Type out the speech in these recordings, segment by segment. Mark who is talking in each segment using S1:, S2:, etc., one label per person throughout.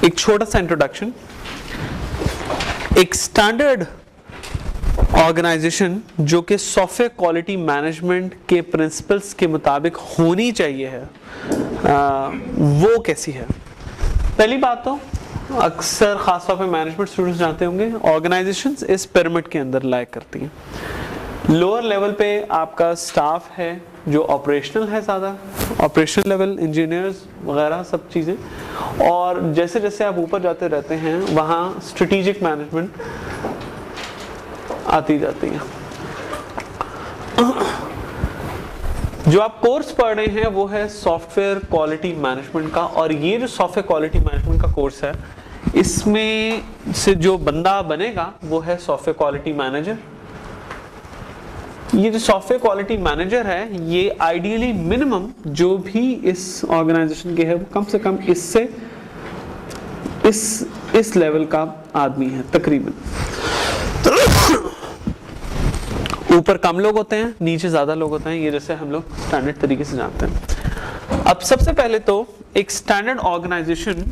S1: एक छोटा सा इंट्रोडक्शन। एक स्टैंडर्ड ऑर्गेनाइजेशन जो कि सॉफ्टवेयर क्वालिटी मैनेजमेंट के प्रिंसिपल्स के मुताबिक होनी चाहिए है, वो कैसी है? पहली बात तो अक्सर खासतौर पे मैनेजमेंट स्टूडेंट्स जानते होंगे, ऑर्गेनाइजेशंस इस पिरामिड के अंदर लाइक करती हैं। लोअर लेवल पे आपका स्टाफ है जो ऑपरेशनल है, ज़्यादा ऑपरेशनल लेवल इंजीनियर्स वगैरह सब चीज़ें, और जैसे जैसे आप ऊपर जाते रहते हैं वहाँ स्ट्रेटेजिक मैनेजमेंट आती जाती है। जो आप कोर्स पढ़ रहे हैं वो है सॉफ्टवेयर क्वालिटी मैनेजमेंट का, और ये जो सॉफ्टवेयर क्वालिटी मैनेजमेंट का कोर्स है इसमें से जो बंदा बनेगा वो है सॉफ्टवेयर क्वालिटी मैनेजर। ये जो सॉफ्टवेयर क्वालिटी मैनेजर है ये आइडियली मिनिमम जो भी इस ऑर्गेनाइजेशन के है वो कम से कम इससे इस लेवल का आदमी है तकरीबन। ऊपर कम लोग होते हैं, नीचे ज्यादा लोग होते हैं, ये जैसे हम लोग स्टैंडर्ड तरीके से जानते हैं। अब सबसे पहले तो एक स्टैंडर्ड ऑर्गेनाइजेशन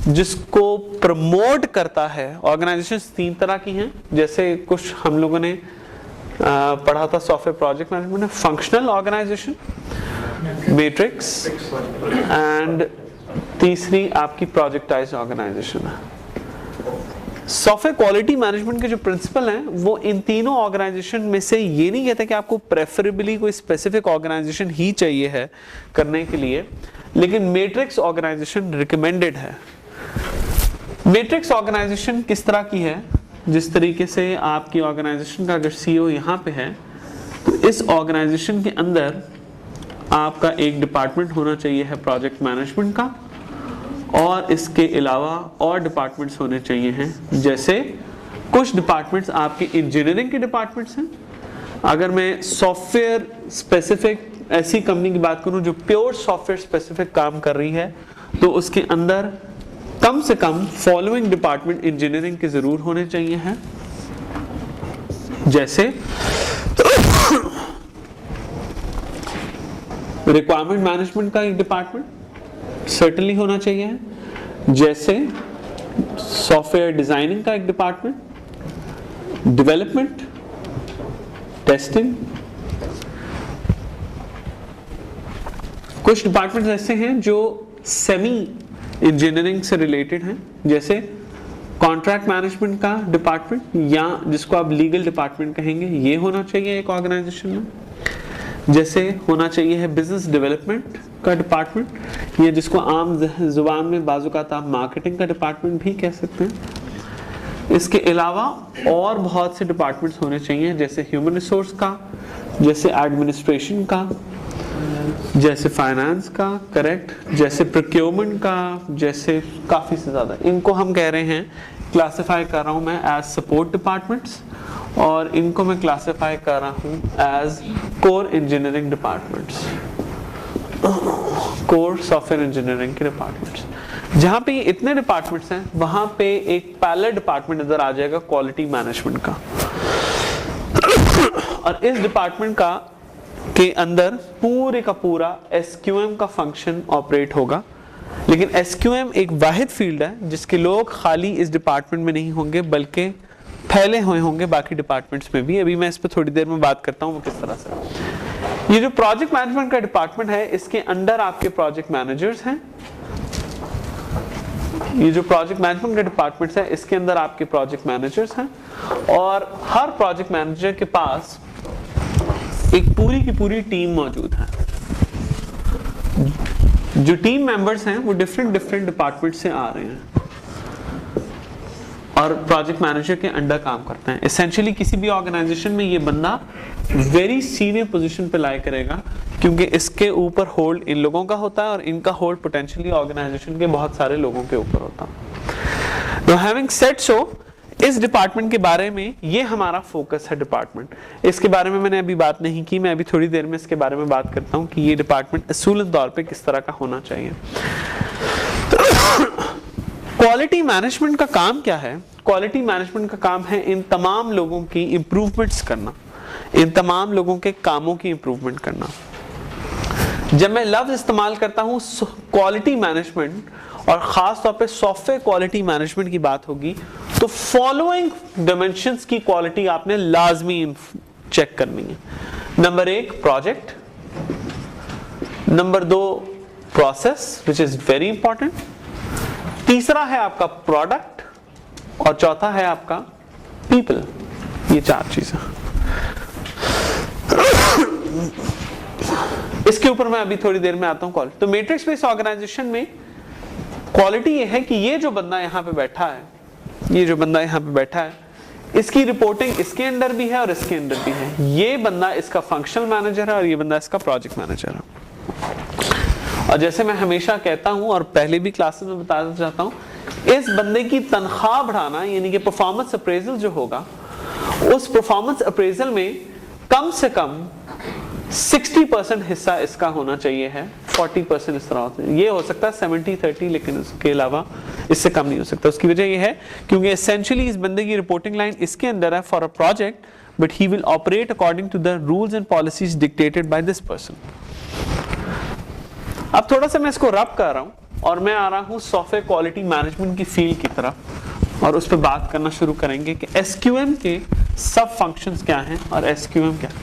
S1: जिसको प्रमोट करता है, ऑर्गेनाइजेशन 3 तरह की हैं, जैसे कुछ हम लोगों ने पढ़ा था सॉफ्टवेयर प्रोजेक्ट मैनेजमेंट में, फंक्शनल ऑर्गेनाइजेशन, मैट्रिक्स, एंड तीसरी आपकी प्रोजेक्टाइज्ड ऑर्गेनाइजेशन है। सॉफ्टवेयर क्वालिटी मैनेजमेंट के जो प्रिंसिपल हैं वो इन तीनों ऑर्गेनाइजेशन में से ये नहीं कहते कि आपको प्रेफरेबली कोई स्पेसिफिक ऑर्गेनाइजेशन ही चाहिए है करने के लिए, लेकिन मैट्रिक्स ऑर्गेनाइजेशन रिकमेंडेड है। मैट्रिक्स ऑर्गेनाइजेशन किस तरह की है? जिस तरीके से आपकी ऑर्गेनाइजेशन का अगर सीईओ यहाँ पे है तो इस ऑर्गेनाइजेशन के अंदर आपका एक डिपार्टमेंट होना चाहिए है प्रोजेक्ट मैनेजमेंट का, और इसके अलावा और डिपार्टमेंट्स होने चाहिए हैं। जैसे कुछ डिपार्टमेंट्स आपके इंजीनियरिंग के डिपार्टमेंट्स हैं। अगर मैं सॉफ्टवेयर स्पेसिफिक ऐसी कंपनी की बात करूं जो प्योर सॉफ्टवेयर स्पेसिफिक काम कर रही है तो उसके अंदर कम से कम फॉलोइंग डिपार्टमेंट इंजीनियरिंग के जरूर होने चाहिए हैं। जैसे रिक्वायरमेंट मैनेजमेंट का एक डिपार्टमेंट सर्टेनली होना चाहिए है, जैसे सॉफ्टवेयर डिजाइनिंग का एक डिपार्टमेंट, डेवलपमेंट, टेस्टिंग। कुछ डिपार्टमेंट्स ऐसे हैं जो सेमी इंजीनियरिंग से रिलेटेड हैं, जैसे कॉन्ट्रैक्ट मैनेजमेंट का डिपार्टमेंट, या जिसको आप लीगल डिपार्टमेंट कहेंगे, ये होना चाहिए एक ऑर्गेनाइजेशन में। जैसे होना चाहिए है बिजनेस डेवलपमेंट का डिपार्टमेंट, या जिसको आम जुबान में बाजुकात आप मार्केटिंग का डिपार्टमेंट भी कह सकते हैं। इसके अलावा और बहुत से डिपार्टमेंट्स होने चाहिए, जैसे ह्यूमन रिसोर्स का, जैसे एडमिनिस्ट्रेशन का, जैसे फाइनेंस का, करेक्ट, जैसे प्रोक्योरमेंट का, जैसे काफ़ी से ज़्यादा। इनको हम कह रहे हैं, क्लासिफाई कर रहा हूँ मैं एज सपोर्ट डिपार्टमेंट्स, और इनको मैं क्लासिफाई कर रहा हूँ as core engineering departments, core software engineering के डिपार्टमेंट्स। जहाँ पे इतने डिपार्टमेंट्स हैं वहाँ पे एक पैरेलल डिपार्टमेंट नजर आ जाएगा क्वालिटी मैनेजमेंट का, और इस डिपार्टमेंट का के अंदर पूरे का पूरा SQM का फंक्शन ऑपरेट होगा। लेकिन SQM एक वाहिद फील्ड है जिसके लोग खाली इस डिपार्टमेंट में नहीं होंगे बल्कि फैले हुए होंगे बाकी डिपार्टमेंट्स में भी। अभी मैं इस पर थोड़ी देर में बात करता हूँ वो किस तरह से। ये जो प्रोजेक्ट मैनेजमेंट का डिपार्टमेंट है इसके अंदर आपके प्रोजेक्ट मैनेजर्स हैं। ये जो प्रोजेक्ट मैनेजमेंट का डिपार्टमेंट है इसके अंदर आपके प्रोजेक्ट मैनेजर्स हैं, और हर प्रोजेक्ट मैनेजर के पास एक पूरी की पूरी टीम मौजूद है। जो टीम मेंबर्स हैं वो डिफरेंट डिपार्टमेंट से आ रहे हैं और प्रोजेक्ट मैनेजर के अंडर काम करते हैं। एसेंशियली किसी भी ऑर्गेनाइजेशन में ये बंदा वेरी सीनियर पोजीशन पे लाया करेगा, क्योंकि इसके ऊपर होल्ड इन लोगों का होता है और इनका होल्ड पोटेंशियली ऑर्गेनाइजेशन के बहुत सारे लोगों के ऊपर होता है। तो हैविंग सेड सो, इस डिपार्टमेंट के बारे में ये हमारा फोकस है डिपार्टमेंट। इसके बारे में मैंने अभी बात नहीं की, मैं अभी थोड़ी देर में इसके बारे में बात करता हूँ कि ये डिपार्टमेंट असूलन तौर पे किस तरह का होना चाहिए। क्वालिटी मैनेजमेंट का काम क्या है? क्वालिटी मैनेजमेंट का काम है इन तमाम लोगों की इंप्रूवमेंट्स करना, इन तमाम लोगों के कामों की इंप्रूवमेंट करना। जब मैं लफ्ज इस्तेमाल करता हूँ क्वालिटी मैनेजमेंट और खास तौर पे सॉफ्टवेयर क्वालिटी मैनेजमेंट की बात होगी तो फॉलोइंग डायमेंशंस की क्वालिटी आपने लाजमी चेक करनी है। Number 1 project, number 2 process which is very important, तीसरा है आपका प्रोडक्ट और चौथा है आपका पीपल। ये 4 चीजें। इसके ऊपर मैं अभी थोड़ी देर में आता हूं। क्वालिटी तो मैट्रिक्स बेस्ड ऑर्गेनाइजेशन में क्वालिटी ये है कि ये जो बंदा यहां पे बैठा है, ये जो बंदा यहां पे बैठा है, इसकी रिपोर्टिंग इसके अंदर भी है और इसके अंदर भी है। ये बंदा इसका फंक्शनल मैनेजर है और ये बंदा इसका प्रोजेक्ट मैनेजर है। और जैसे मैं हमेशा कहता हूं और पहले भी क्लासेस में बताना चाहता हूं, इस बंदे की तनख्वाह बढ़ाना यानी कि परफॉर्मेंस अप्रेजल जो होगा, उस परफॉर्मेंस अप्रेजल में कम से कम 60% हिस्सा इसका होना चाहिए है, 40% इस तरह होता है। ये हो सकता है 70-30, लेकिन उसके अलावा इससे कम नहीं हो सकता। उसकी वजह ये है क्योंकि एसेंशियली इस बंदे की रिपोर्टिंग लाइन इसके अंदर है for a project, but he will operate according to the rules and policies dictated by this person. अब थोड़ा सा मैं इसको रब कर रहा हूं और मैं आ रहा हूं सॉफ्टवेयर क्वालिटी मैनेजमेंट की फील्ड की तरफ और उस पर बात करना शुरू करेंगे कि एसक्यूएम के सब फंक्शंस क्या हैं और एसक्यूएम क्या है।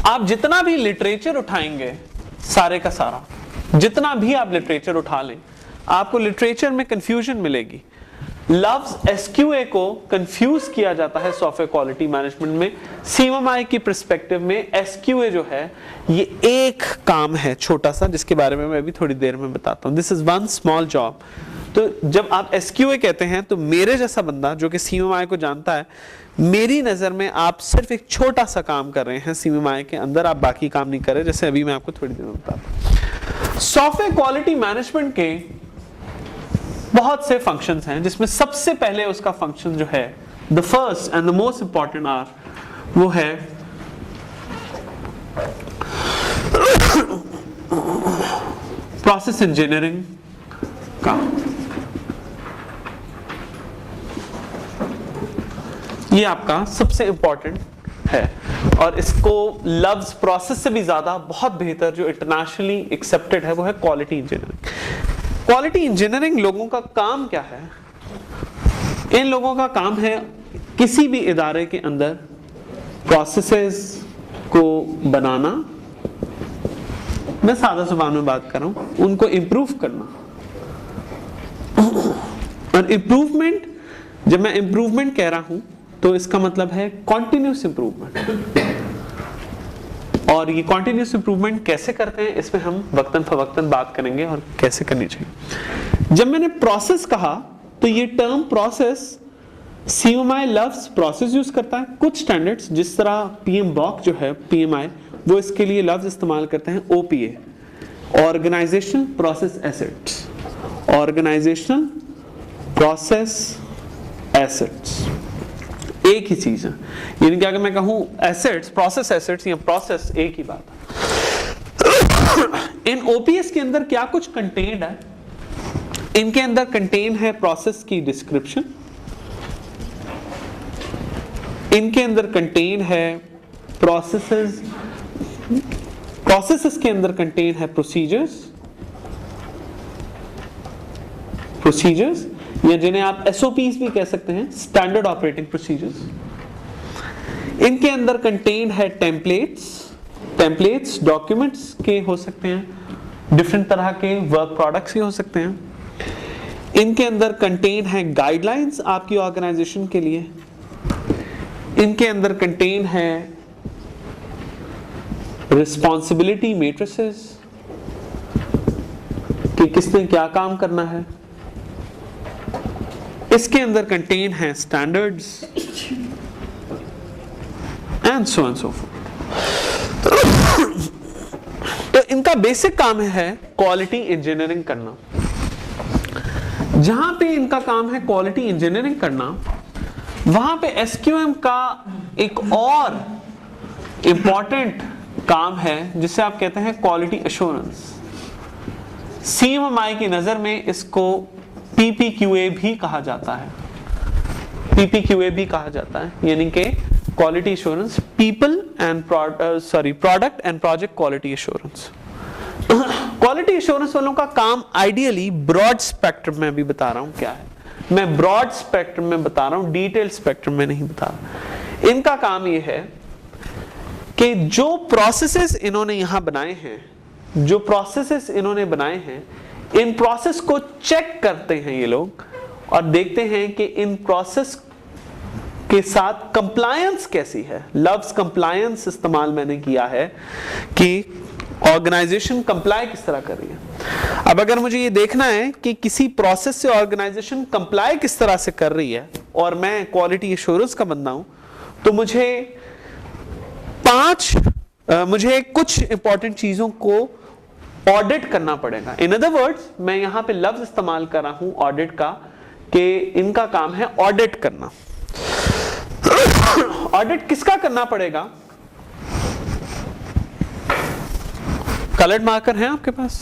S1: आप जितना भी लिटरेचर उठाएंगे, सारे का सारा जितना भी आप लिटरेचर उठा लें, आपको लिटरेचर में कंफ्यूजन मिलेगी। लफ्ज एसक्यूए को कंफ्यूज किया जाता है सॉफ्टवेयर क्वालिटी मैनेजमेंट में। सीएमआई की पर्सपेक्टिव में एसक्यूए जो है ये एक काम है छोटा सा, जिसके बारे में मैं अभी थोड़ी देर में बताता हूं। This is one small job. तो जब आप एसक्यूए कहते हैं तो मेरे जैसा बंदा जो कि सीएमआई को जानता है, मेरी नजर में आप सिर्फ एक छोटा सा काम कर रहे हैं सीएमआई के अंदर, आप बाकी काम नहीं कर रहे, जैसे अभी मैं आपको थोड़ी देर में बताता हूं। सॉफ्टवेयर क्वालिटी मैनेजमेंट के बहुत से फंक्शंस हैं, जिसमें सबसे पहले उसका फंक्शन जो है, the first and the most important are, वो है प्रोसेस इंजीनियरिंग का। ये आपका सबसे इंपॉर्टेंट है और इसको लफ्ज प्रोसेस से भी ज्यादा बहुत बेहतर जो इंटरनेशनली एक्सेप्टेड है वो है क्वालिटी इंजीनियरिंग। क्वालिटी इंजीनियरिंग लोगों का काम क्या है? इन लोगों का काम है किसी भी इदारे के अंदर प्रोसेसेस को बनाना, मैं सादा जुबान में बात कर रहा हूं, उनको इंप्रूव करना। और इंप्रूवमेंट, जब मैं इंप्रूवमेंट कह रहा हूं तो इसका मतलब है कॉन्टिन्यूस इंप्रूवमेंट। और ये कॉन्टिन्यूस इंप्रूवमेंट कैसे करते हैं, इसमें हम वक्तन फवक्तन बात करेंगे और कैसे करनी चाहिए। जब मैंने प्रोसेस कहा तो ये टर्म प्रोसेस, सीएमआई लफ्ज प्रोसेस यूज करता है। कुछ स्टैंडर्ड्स जिस तरह पीएमबॉक जो है पीएमआई, वो इसके लिए लफ्ज इस्तेमाल करते हैं OPA, organisational process assets. Organisational process assets एक ही चीज है, यानी कि अगर मैं कहूं एसेट्स, प्रोसेस एसेट्स या प्रोसेस, एक ही बात है। इन ओपीएस के अंदर क्या कुछ कंटेन्ड है? इनके अंदर कंटेन है प्रोसेस की डिस्क्रिप्शन, इनके अंदर कंटेन है प्रोसेसेस, प्रोसेसेस के अंदर कंटेन है प्रोसीजर्स, प्रोसीजर्स या जिन्हें आप एसओपीस भी कह सकते हैं, स्टैंडर्ड ऑपरेटिंग प्रोसीजर्स। इनके अंदर कंटेन है टेम्पलेट्स, टेम्पलेट्स डॉक्यूमेंट्स के हो सकते हैं, डिफरेंट तरह के वर्क प्रोडक्ट्स के हो सकते हैं। इनके अंदर कंटेन है गाइडलाइंस आपकी ऑर्गेनाइजेशन के लिए। इनके अंदर कंटेन है रिस्पॉन्सिबिलिटी मैट्रिसेस कि किसने क्या काम करना है। इसके अंदर कंटेन है standards and so and so fourth. तो इनका बेसिक काम है क्वालिटी इंजीनियरिंग करना। जहां पे इनका काम है क्वालिटी इंजीनियरिंग करना, वहां पे एसक्यूएम का एक और इंपॉर्टेंट काम है जिसे आप कहते हैं क्वालिटी एश्योरेंस। सीएमआई की नजर में इसको पीपीक्यूए भी कहा जाता है, पीपीक्यूए भी कहा जाता है, यानी कि quality assurance, people and product and project quality assurance. Quality assurance वालों का काम आइडियली ब्रॉड स्पेक्ट्रम में भी बता रहा हूं क्या है, मैं ब्रॉड स्पेक्ट्रम में बता रहा हूं, डिटेल स्पेक्ट्रम में नहीं बता रहा। इनका काम यह है कि जो प्रोसेसेस इन्होंने यहां बनाए हैं, जो प्रोसेसेस इन्होंने बनाए हैं, इन प्रोसेस को चेक करते हैं ये लोग और देखते हैं कि इन प्रोसेस के साथ कंप्लायंस कैसी है। लफ्ज कंप्लायंस इस्तेमाल मैंने किया है कि ऑर्गेनाइजेशन कंप्लाई किस तरह कर रही है। अब अगर मुझे ये देखना है कि किसी प्रोसेस से ऑर्गेनाइजेशन कंप्लाई किस तरह से कर रही है और मैं क्वालिटी एश्योरेंस का बंदा हूं, तो मुझे कुछ इंपॉर्टेंट चीजों को ऑडिट करना पड़ेगा। इन अदर वर्ड्स, मैं यहां पे लफ्ज इस्तेमाल कर रहा हूं ऑडिट का, कि इनका काम है ऑडिट करना। ऑडिट किसका करना पड़ेगा? कलर्ड मार्कर है आपके पास?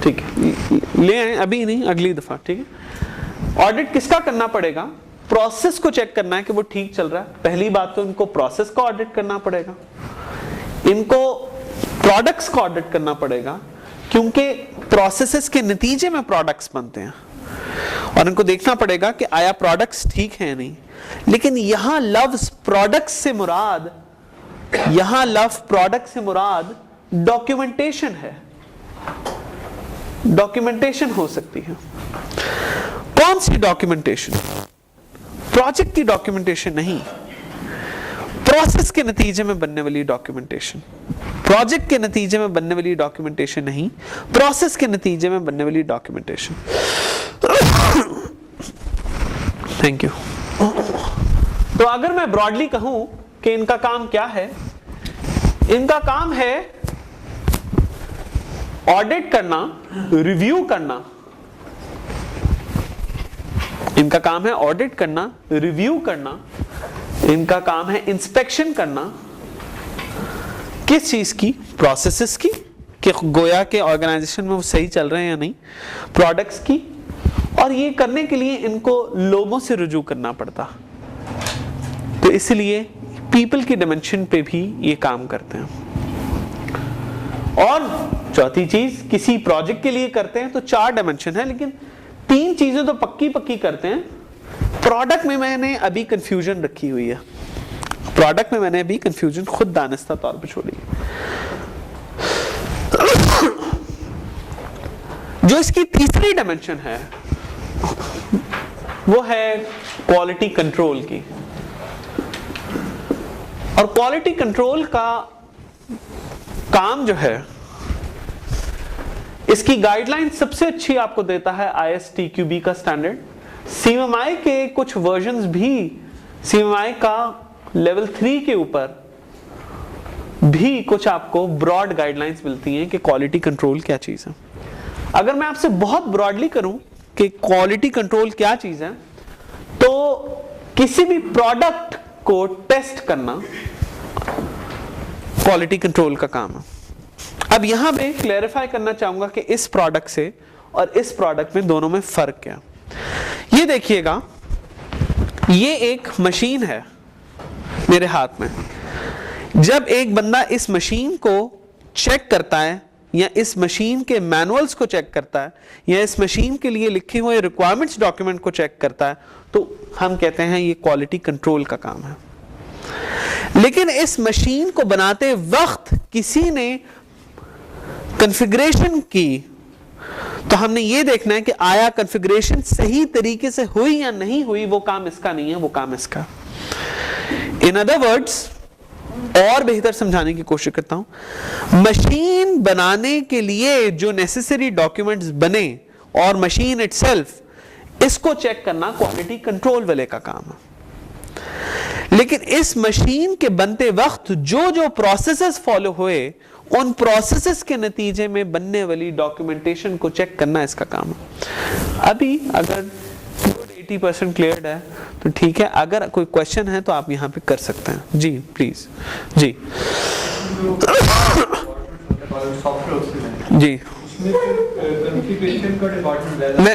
S1: ठीक है, ले आए, अभी नहीं, अगली दफा। ठीक है, ऑडिट किसका करना पड़ेगा? प्रोसेस को चेक करना है कि वो ठीक चल रहा है। पहली बात तो इनको प्रोसेस का ऑडिट करना पड़ेगा, इनको प्रोडक्ट्स का ऑडिट करना पड़ेगा, क्योंकि प्रोसेसेस के नतीजे में प्रोडक्ट्स बनते हैं और इनको देखना पड़ेगा कि आया प्रोडक्ट्स ठीक है नहीं। लेकिन यहां लफ्ज प्रोडक्ट्स से मुराद डॉक्यूमेंटेशन है। डॉक्यूमेंटेशन हो सकती है। कौन सी डॉक्यूमेंटेशन? प्रोजेक्ट की डॉक्यूमेंटेशन नहीं, प्रोसेस के नतीजे में बनने वाली डॉक्यूमेंटेशन। प्रोजेक्ट के नतीजे में बनने वाली डॉक्यूमेंटेशन नहीं, प्रोसेस के नतीजे में बनने वाली डॉक्यूमेंटेशन। Thank you. तो अगर मैं ब्रॉडली कहूं कि इनका काम क्या है, इनका काम है ऑडिट करना, रिव्यू करना। इनका काम है ऑडिट करना, रिव्यू करना। इनका काम है इंस्पेक्शन करना। किस चीज की? प्रोसेसेस की, कि गोया के ऑर्गेनाइजेशन में वो सही चल रहे हैं या नहीं, प्रोडक्ट्स की। और ये करने के लिए इनको लोगों से रुजू करना पड़ता, तो इसलिए पीपल की डिमेंशन पे भी ये काम करते हैं। और चौथी चीज, किसी प्रोजेक्ट के लिए करते हैं तो 4 डायमेंशन है, लेकिन 3 चीजें तो पक्की करते हैं। प्रोडक्ट में मैंने अभी कंफ्यूजन रखी हुई है, प्रोडक्ट में मैंने अभी कंफ्यूजन खुद दानिस्ता तौर पे छोड़ी है। जो इसकी तीसरी डायमेंशन है वो है क्वालिटी कंट्रोल की। और क्वालिटी कंट्रोल का काम जो है, इसकी गाइडलाइन सबसे अच्छी आपको देता है ISTQB का स्टैंडर्ड। CMMI के कुछ वर्जन्स भी, CMMI का लेवल 3 के ऊपर भी कुछ आपको ब्रॉड गाइडलाइंस मिलती हैं कि क्वालिटी कंट्रोल क्या चीज है। अगर मैं आपसे बहुत ब्रॉडली करूं कि क्वालिटी कंट्रोल क्या चीज है, तो किसी भी प्रोडक्ट को टेस्ट करना क्वालिटी कंट्रोल का काम है। अब यहां पे क्लैरिफाई करना चाहूंगा कि इस प्रोडक्ट से और इस प्रोडक्ट में दोनों में फर्क क्या। ये देखिएगा, ये एक मशीन है मेरे हाथ में। जब एक बंदा इस मशीन को चेक करता है या इस मशीन के मैनुअल्स को चेक करता है या इस मशीन के लिए लिखे हुए रिक्वायरमेंट्स डॉक्यूमेंट को चेक करता है, तो हम कहते हैं ये क्वालिटी कंट्रोल का काम है। लेकिन इस मशीन को बनाते वक्त किसी ने कॉन्फ़िगरेशन की, तो हमने ये देखना है कि आया कॉन्फ़िगरेशन सही तरीके से हुई या नहीं हुई। वो काम इसका नहीं है, वो काम इसका। इन अदर वर्ड्स, और बेहतर समझाने की कोशिश करता हूं, मशीन बनाने के लिए जो नेसेसरी डॉक्यूमेंट्स बने और मशीन इटसेल्फ, इसको चेक करना क्वालिटी कंट्रोल वाले का काम है। लेकिन इस मशीन के बनते वक्त जो जो प्रोसेसेस फॉलो हुए, उन प्रोसेसेस के नतीजे में बनने वाली डॉक्यूमेंटेशन को चेक करना इसका काम है। अभी अगर 80% क्लियर है तो ठीक है, अगर कोई क्वेश्चन है तो आप यहाँ पे कर सकते हैं। जी प्लीज। जी जी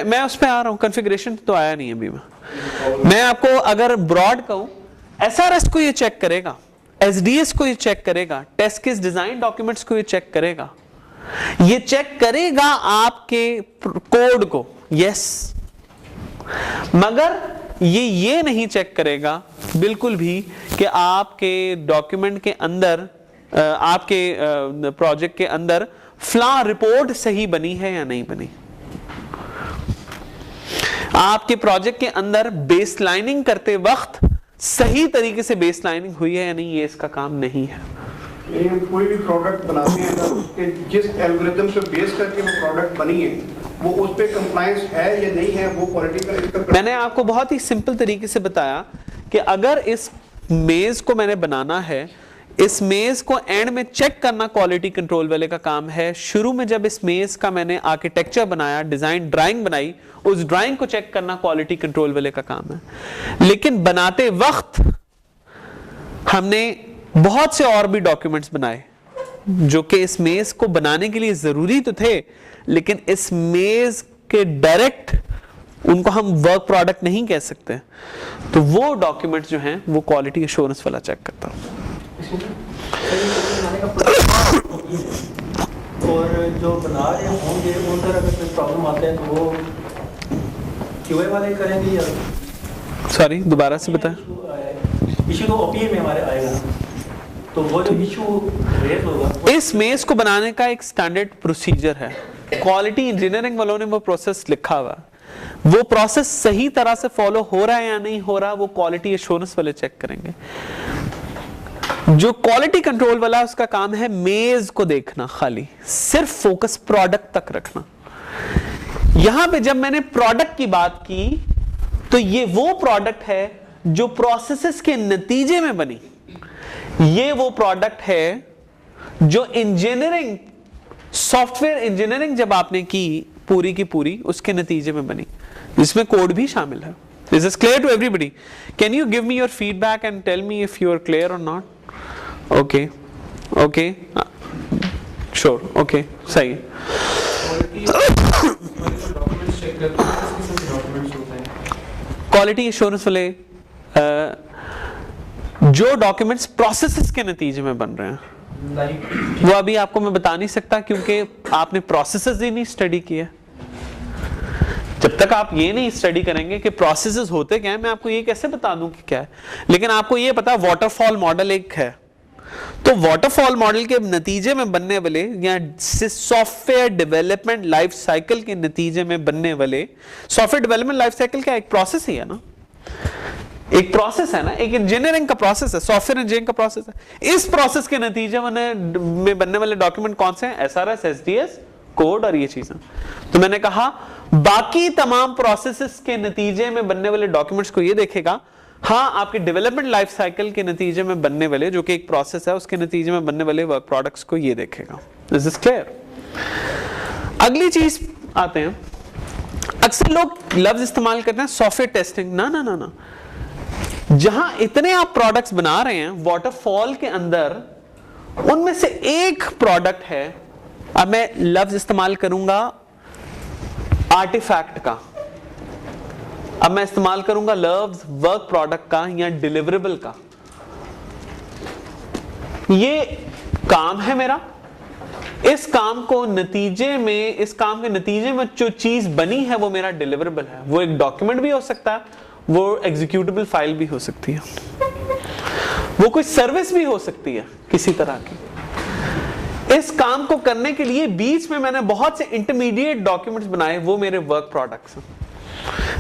S1: मैं उस पर आ रहा हूँ। कॉन्फ़िगरेशन तो आया नहीं अभी। मैं आपको अगर ब्रॉड कहूँ, SRS को ये चेक करेगा। एसडीएस को ये चेक करेगा, टेस्ट केस डिजाइन डॉक्यूमेंट्स को ये चेक करेगा, ये चेक करेगा आपके कोड को, यस, मगर ये नहीं चेक करेगा बिल्कुल भी कि आपके डॉक्यूमेंट के अंदर, आपके प्रोजेक्ट के अंदर फ्ला रिपोर्ट सही बनी है या नहीं बनी, आपके प्रोजेक्ट के अंदर बेसलाइनिंग करते वक्त सही तरीके से बेसलाइनिंग हुई है या नहीं, ये इसका काम नहीं है।
S2: कोई भी प्रोडक्ट बनाते हैं कि जिस एल्गोरिथम पे बेस करके वो प्रोडक्ट बनी है वो उस पे कंप्लायंस है या नहीं है, वो क्वालिटी का।
S1: मैंने आपको बहुत ही सिंपल तरीके से बताया कि अगर इस मेज को मैंने बनाना है, इस मेज को एंड में चेक करना क्वालिटी कंट्रोल वाले का काम है। शुरू में जब इस मेज का मैंने आर्किटेक्चर बनाया, डिजाइन ड्राइंग बनाई, उस ड्राइंग को चेक करना क्वालिटी कंट्रोल वाले का काम है। लेकिन बनाते वक्त हमने बहुत से और भी डॉक्यूमेंट्स बनाए जो कि इस मेज को बनाने के लिए जरूरी तो थे, लेकिन इस मेज के डायरेक्ट उनको हम वर्क प्रोडक्ट नहीं कह सकते, तो वो डॉक्यूमेंट्स जो हैं वो क्वालिटी एश्योरेंस वाला चेक करता है।
S3: और जो बना रहे होंगे उधर अगर कोई प्रॉब्लम आते हैं तो वो क्यूए वाले करेंगे या?
S1: सॉरी दोबारा से बताएं।
S3: इशू तो ओपीए में हमारे आएगा, तो वो जो इशू रेज होगा,
S1: इस मेज को बनाने का एक स्टैंडर्ड प्रोसीजर है, क्वालिटी इंजीनियरिंग वालों ने वो प्रोसेस लिखा हुआ, वो प्रोसेस सही तरह से फॉलो हो रहा है या नहीं हो रहा, वो क्वालिटी एश्योरेंस वाले चेक करेंगे। जो क्वालिटी कंट्रोल वाला है उसका काम है मेज को देखना, खाली सिर्फ फोकस प्रोडक्ट तक रखना। यहां पे जब मैंने प्रोडक्ट की बात की तो ये वो प्रोडक्ट है जो प्रोसेसेस के नतीजे में बनी, ये वो प्रोडक्ट है जो इंजीनियरिंग, सॉफ्टवेयर इंजीनियरिंग जब आपने की पूरी की पूरी, उसके नतीजे में बनी, जिसमें कोड भी शामिल है। Is this clear to everybody? Can you give me your feedback and tell me if you are clear or not? Okay, okay, sure, okay, सही। क्वालिटी एश्योरेंस वाले जो डॉक्यूमेंट्स प्रोसेसेस के नतीजे में बन रहे हैं, वो अभी आपको मैं बता नहीं सकता क्योंकि आपने प्रोसेसेस ही नहीं स्टडी किया। जब तक आप ये नहीं स्टडी करेंगे कि प्रोसेसेस होते क्या है, मैं आपको ये कैसे बता दूं कि क्या है। लेकिन आपको ये पता वाटरफॉल मॉडल एक है, तो वाटरफॉल मॉडल के नतीजे में बनने वाले या सॉफ्टवेयर डेवलपमेंट लाइफ साइकिल के नतीजे में बनने वाले, सॉफ्टवेयर डेवलपमेंट लाइफ साइकिल क्या एक प्रोसेस ही है ना, एक प्रोसेस है ना, एक इंजीनियरिंग का प्रोसेस है, सॉफ्टवेयर इंजीनियरिंग का प्रोसेस है। इस प्रोसेस के नतीजे में बनने वाले डॉक्यूमेंट कौन से हैं? एसआरएस, एसडीएस, कोड और ये चीजें। तो मैंने कहा बाकी तमाम प्रोसेसेस के नतीजे में बनने वाले डॉक्यूमेंट्स को ये देखेगा, हाँ आपके डेवलपमेंट लाइफ साइकिल के नतीजे में बनने वाले, जो कि एक प्रोसेस है, उसके नतीजे में बनने वाले वर्क प्रोडक्ट्स को ये देखेगा। This is clear. अगली चीज आते हैं, अक्सर लोग लफ्ज इस्तेमाल करते हैं सॉफ्टवेयर टेस्टिंग। ना ना ना ना, जहां इतने आप प्रोडक्ट्स बना रहे हैं वाटरफॉल के अंदर, उनमें से एक प्रोडक्ट है, अब मैं लफ्ज इस्तेमाल करूंगा आर्टिफैक्ट का, अब मैं इस्तेमाल करूंगा लफ्ज वर्क प्रोडक्ट का या डिलीवरेबल का। ये काम है मेरा, इस काम को नतीजे में, इस काम के नतीजे में जो चीज बनी है वो मेरा डिलीवरेबल है। वो एक डॉक्यूमेंट भी हो सकता है, वो एग्जीक्यूटेबल फाइल भी हो सकती है, वो कोई सर्विस भी हो सकती है किसी तरह की। इस काम को करने के लिए बीच में मैंने बहुत से इंटरमीडिएट डॉक्यूमेंट्स बनाए, वो मेरे वर्क प्रोडक्ट्स हैं।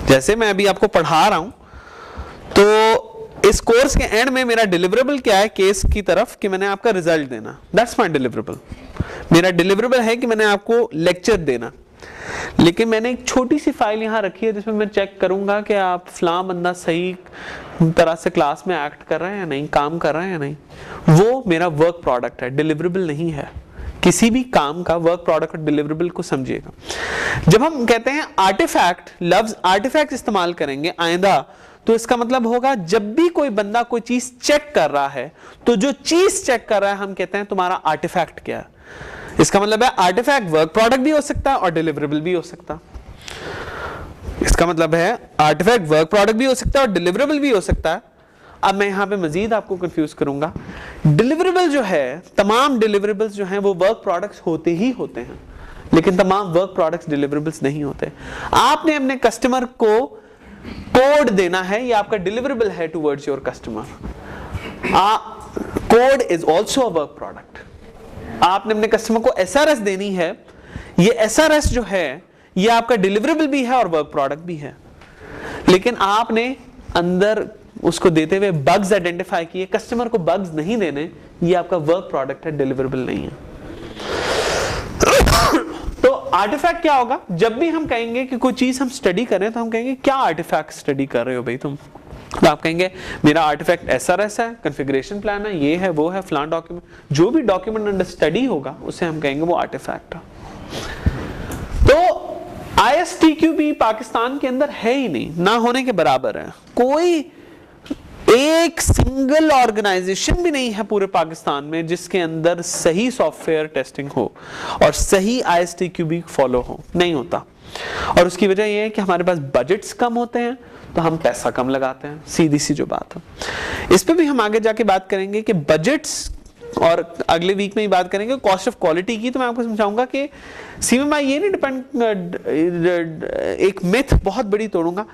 S1: जैसे मैं अभी आपको पढ़ा रहा हूं, तो इस कोर्स के एंड में मेरा डिलीवरेबल क्या है केस की तरफ, कि मैंने आपका रिजल्ट देना, दैट्स माय डिलीवरेबल। मेरा डिलीवरेबल है कि मैंने आपको लेक्चर देना, लेकिन मैंने एक छोटी सी फाइल यहां रखी है जिसमें मैं चेक करूंगा कि आप फलां बंदा सही तरह से क्लास में एक्ट कर रहा है या नहीं, काम कर रहा है या नहीं। वो मेरा वर्क प्रोडक्ट है, डिलीवरेबल नहीं है। किसी भी काम का वर्क प्रोडक्ट और डिलीवरेबल को समझिएगा। जब हम कहते हैं आर्टिफैक्ट, लफ्ज आर्टिफैक्ट इस्तेमाल करेंगे आइंदा, तो इसका मतलब होगा जब भी कोई बंदा कोई चीज चेक कर रहा है, तो जो चीज चेक कर रहा है हम कहते हैं तुम्हारा आर्टिफैक्ट क्या है। इसका मतलब है आर्टिफैक्ट वर्क प्रोडक्ट भी हो सकता है और डिलीवरेबल भी हो सकता है। इसका मतलब है आर्टिफैक्ट वर्क प्रोडक्ट भी हो सकता है और डिलीवरेबल भी हो सकता है। अब मैं यहाँ पे मजीद आपको कंफ्यूज करूंगा। डिलीवरेबल जो है, तमाम डिलीवरेबल्स जो हैं वो वर्क प्रोडक्ट्स होते ही होते हैं, लेकिन तमाम वर्क प्रोडक्ट्स डिलीवरेबल्स नहीं होते। आपने अपने कस्टमर को कोड देना है, ये आपका डिलीवरेबल है towards your customer. Code is also a work product. आपने अपने कस्टमर को एसआरएस देनी है, ये एसआरएस जो है ये आपका डिलीवरेबल भी है और वर्क प्रोडक्ट भी है, लेकिन आपने अंदर उसको देते हुए बग्स आइडेंटिफाई किए, कस्टमर को बग्स नहीं देने, ये आपका वर्क प्रोडक्ट है, डिलीवरेबल नहीं है। तो आर्टिफैक्ट क्या होगा? जब भी हम कहेंगे कि कोई चीज हम स्टडी करें तो हम कहेंगे क्या आर्टिफैक्ट स्टडी कर रहे हो भाई तुम? तो आप कहेंगे मेरा आर्टिफैक्ट एसआरएस है, कॉन्फ़िगरेशन प्लान है, ये है वो है, फलान डॉक्यूमेंट, जो भी डॉक्यूमेंट अंडर स्टडी होगा उसे हम कहेंगे वो आर्टिफैक्ट है। तो ISTQB पाकिस्तान के अंदर है ही नहीं, ना होने के बराबर है। कोई एक सिंगल ऑर्गेनाइजेशन भी नहीं है पूरे पाकिस्तान में जिसके अंदर सही सॉफ्टवेयर टेस्टिंग हो और सही ISTQB फॉलो हो, नहीं होता। और उसकी वजह यह है कि हमारे पास बजट्स कम होते हैं तो हम पैसा कम लगाते हैं, सीधी सी जो बात है। इस पे भी हम आगे जाके बात करेंगे कि बजट्स, और अगले वीक में ही बात करेंगे कॉस्ट ऑफ क्वालिटी की। तो मैं आपको समझाऊंगा कि CMMI ये नहीं डिपेंड, एक मिथ बहुत बड़ी तोड़ूंगा,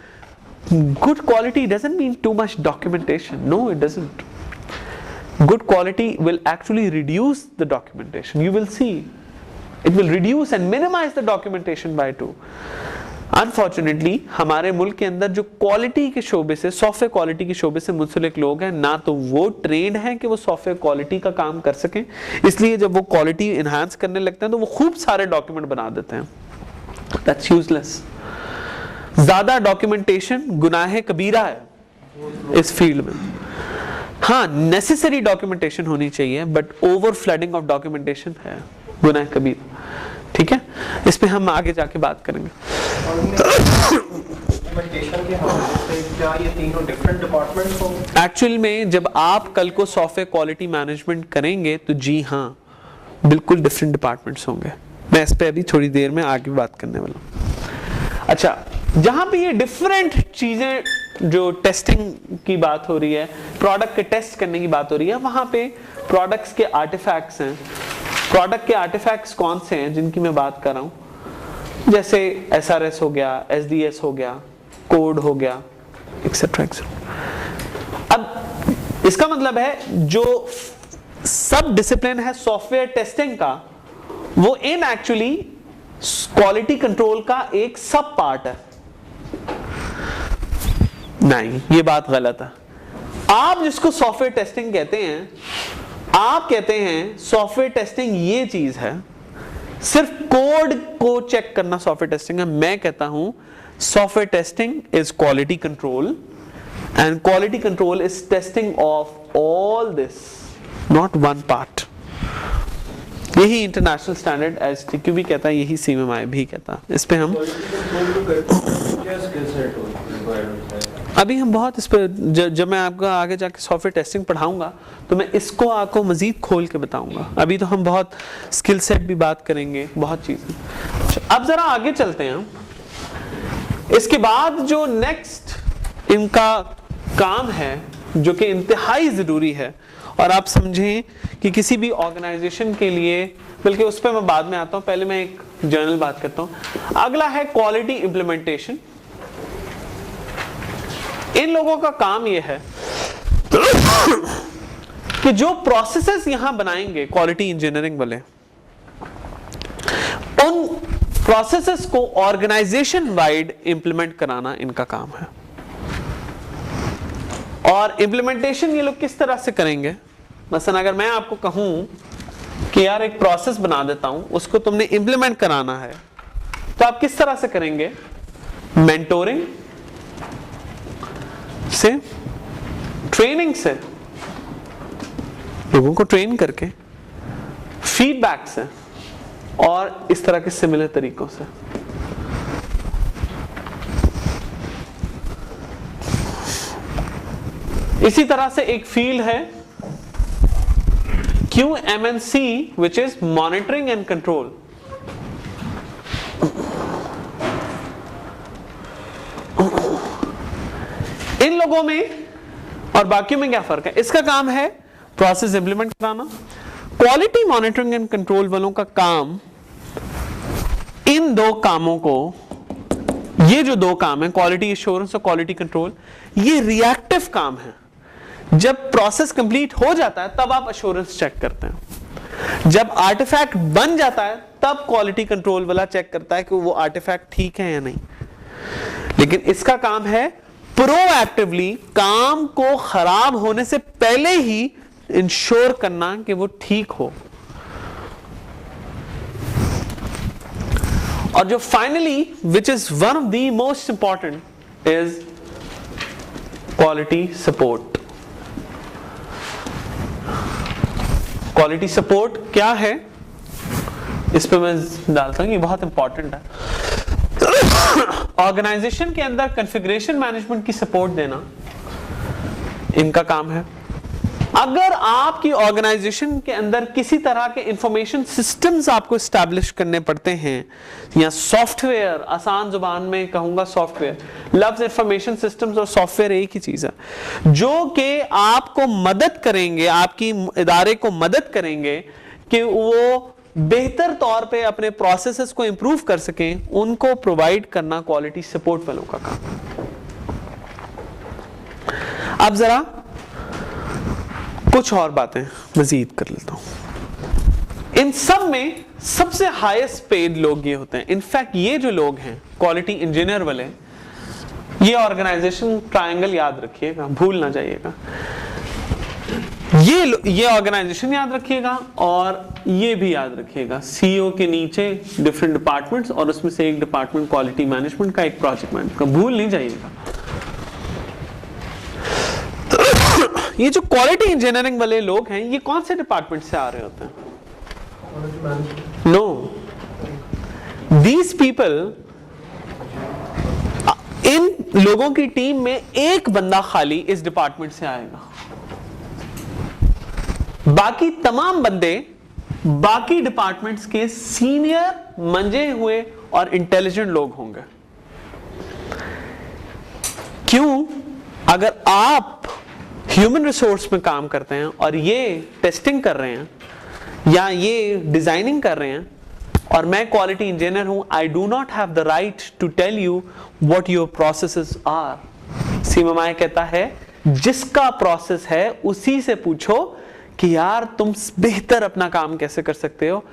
S1: good quality doesn't mean too much documentation. No, it doesn't. Good quality will actually reduce the documentation. You will see. It will reduce and minimize the documentation by 2. Unfortunately, हमारे मुल्क के अंदर जो quality के शोबे से, सॉफ्टवेयर क्वालिटी के शोबे से मुंसलिक लोग हैं, ना तो वो ट्रेंड हैं कि वो सॉफ्टवेयर क्वालिटी का काम कर सकें, इसलिए जब वो क्वालिटी इनहांस करने लगते हैं तो वो खूब सारे डॉक्यूमेंट बना देते हैं। That's useless. ज्यादा डॉक्यूमेंटेशन गुनाह कबीरा है इस फील्ड में। हाँ, नेसेसरी डॉक्यूमेंटेशन होनी चाहिए, but over flooding of documentation है गुनाह कबीरा। ठीक है, इस पे हम आगे जाके बात करेंगे। एक्चुअल में जब आप कल को सॉफ्टवेयर क्वालिटी मैनेजमेंट करेंगे तो जी हाँ, बिल्कुल डिफरेंट डिपार्टमेंट्स होंगे। मैं इस पे अभी थोड़ी देर में आगे बात करने वाला हूँ। अच्छा, जहां पे ये डिफरेंट चीजें, जो टेस्टिंग की बात हो रही है, प्रोडक्ट के टेस्ट करने की बात हो रही है, वहां पे प्रोडक्ट्स के आर्टिफैक्ट्स हैं। प्रोडक्ट के आर्टिफैक्ट्स कौन से हैं जिनकी मैं बात कर रहा हूं? जैसे SRS हो गया, SDS हो गया, कोड हो गया, एक्सेट्रा एक्सेट्रा। अब इसका मतलब है जो सब डिसिप्लिन है सॉफ्टवेयर टेस्टिंग का, वो इन एक्चुअली क्वालिटी कंट्रोल का एक सब पार्ट है। नहीं, ये बात गलत है। आप जिसको सॉफ्टवेयर टेस्टिंग कहते हैं, आप कहते हैं सॉफ्टवेयर टेस्टिंग ये चीज है, सिर्फ कोड को चेक करना सॉफ्टवेयर टेस्टिंग है। मैं कहता हूं software testing is quality control, and quality control is testing of all this, not one part. यही इंटरनेशनल स्टैंडर्ड ISTQB भी कहता है, यही CMMI भी कहता है। इस पे हम अभी हम बहुत इस पे, जब मैं आपको आगे जाके सॉफ्टवेयर टेस्टिंग पढ़ाऊंगा तो मैं इसको आपको मजीद खोल के बताऊंगा। अभी तो हम बहुत स्किल सेट भी बात करेंगे, बहुत चीजें। अब जरा आगे चलते हैं। इसके बाद जो नेक्स्ट इनका काम है, जो कि इंतहाई जरूरी है, और आप समझें कि किसी भी ऑर्गेनाइजेशन के लिए, बल्कि उस पर मैं बाद में आता हूं, पहले मैं एक जनरल बात करता हूं। अगला है क्वालिटी इंप्लीमेंटेशन। इन लोगों का काम यह है कि जो प्रोसेसेस यहां बनाएंगे क्वालिटी इंजीनियरिंग वाले, उन प्रोसेसेस को ऑर्गेनाइजेशन वाइड इंप्लीमेंट कराना इनका काम है। और इंप्लीमेंटेशन ये लोग किस तरह से करेंगे? मसलन अगर मैं आपको कहूं कि यार एक प्रोसेस बना देता हूं, उसको तुमने इंप्लीमेंट कराना है, तो आप किस तरह से करेंगे? मेंटोरिंग से, ट्रेनिंग से, लोगों को ट्रेन करके, फीडबैक से, और इस तरह के सिमिलर तरीकों से। इसी तरह से एक फील्ड है QMNC, which is monitoring and control। इन लोगों में और बाकियों में क्या फर्क है? इसका काम है प्रोसेस इंप्लीमेंट कराना। क्वालिटी मॉनिटरिंग एंड कंट्रोल वालों का काम इन दो कामों को, ये जो दो काम है क्वालिटी एश्योरेंस और क्वालिटी कंट्रोल, ये रिएक्टिव काम है। जब प्रोसेस कंप्लीट हो जाता है तब आप एश्योरेंस चेक करते हैं, जब आर्टिफैक्ट बन जाता है तब क्वालिटी कंट्रोल वाला चेक करता है कि वो आर्टिफैक्ट ठीक है या नहीं। लेकिन इसका काम है प्रोएक्टिवली काम को खराब होने से पहले ही इंश्योर करना कि वो ठीक हो। और जो finally which is one of the most important is quality support. Quality support क्या है, इस पे मैं डालता हूं, ये बहुत इंपॉर्टेंट है। ऑर्गेनाइजेशन के अंदर कॉन्फ़िगरेशन मैनेजमेंट की सपोर्ट देना इनका काम है। अगर आपकी ऑर्गेनाइजेशन के अंदर किसी तरह के इंफॉर्मेशन सिस्टम्स आपको एस्टैब्लिश करने पड़ते हैं, या सॉफ्टवेयर, आसान जुबान में कहूंगा सॉफ्टवेयर, लफ्ज इंफॉर्मेशन सिस्टम्स और सॉफ्टवेयर एक ही चीज है, जो कि आपको मदद करेंगे, आपकी इदारे को मदद करेंगे कि वो बेहतर तौर पे अपने प्रोसेसेस को इंप्रूव कर सकें, उनको प्रोवाइड करना क्वालिटी सपोर्ट वालों का काम है। अब जरा कुछ और बातें मजीद कर लेता हूं। इन सब में सबसे हाईएस्ट पेड लोग ये होते हैं। इनफैक्ट ये जो लोग हैं क्वालिटी इंजीनियर वाले, ये ऑर्गेनाइजेशन ट्रायंगल याद रखिएगा, भूल ना जाइएगा। ये ऑर्गेनाइजेशन याद रखिएगा और ये भी याद रखिएगा। सीईओ के नीचे डिफरेंट डिपार्टमेंट्स और उसमें से एक डिपार्टमेंट क्वालिटी मैनेजमेंट का, एक प्रोजेक्ट मैनेजमेंट का, भूल नहीं जाइएगा। ये जो क्वालिटी इंजीनियरिंग वाले लोग हैं, ये कौन से डिपार्टमेंट से आ रहे होते हैं? नो, दीज पीपल, इन लोगों की टीम में एक बंदा खाली इस डिपार्टमेंट से आएगा, बाकी तमाम बंदे बाकी डिपार्टमेंट्स के सीनियर, मंजे हुए और इंटेलिजेंट लोग होंगे। क्यों? अगर आप ह्यूमन रिसोर्स में काम करते हैं और ये टेस्टिंग कर रहे हैं या ये डिजाइनिंग कर रहे हैं और मैं क्वालिटी इंजीनियर हूं, I do not have the right to tell you what your processes are. CMI कहता है जिसका प्रोसेस है उसी से पूछो कि यार तुम बेहतर अपना काम कैसे कर सकते हो।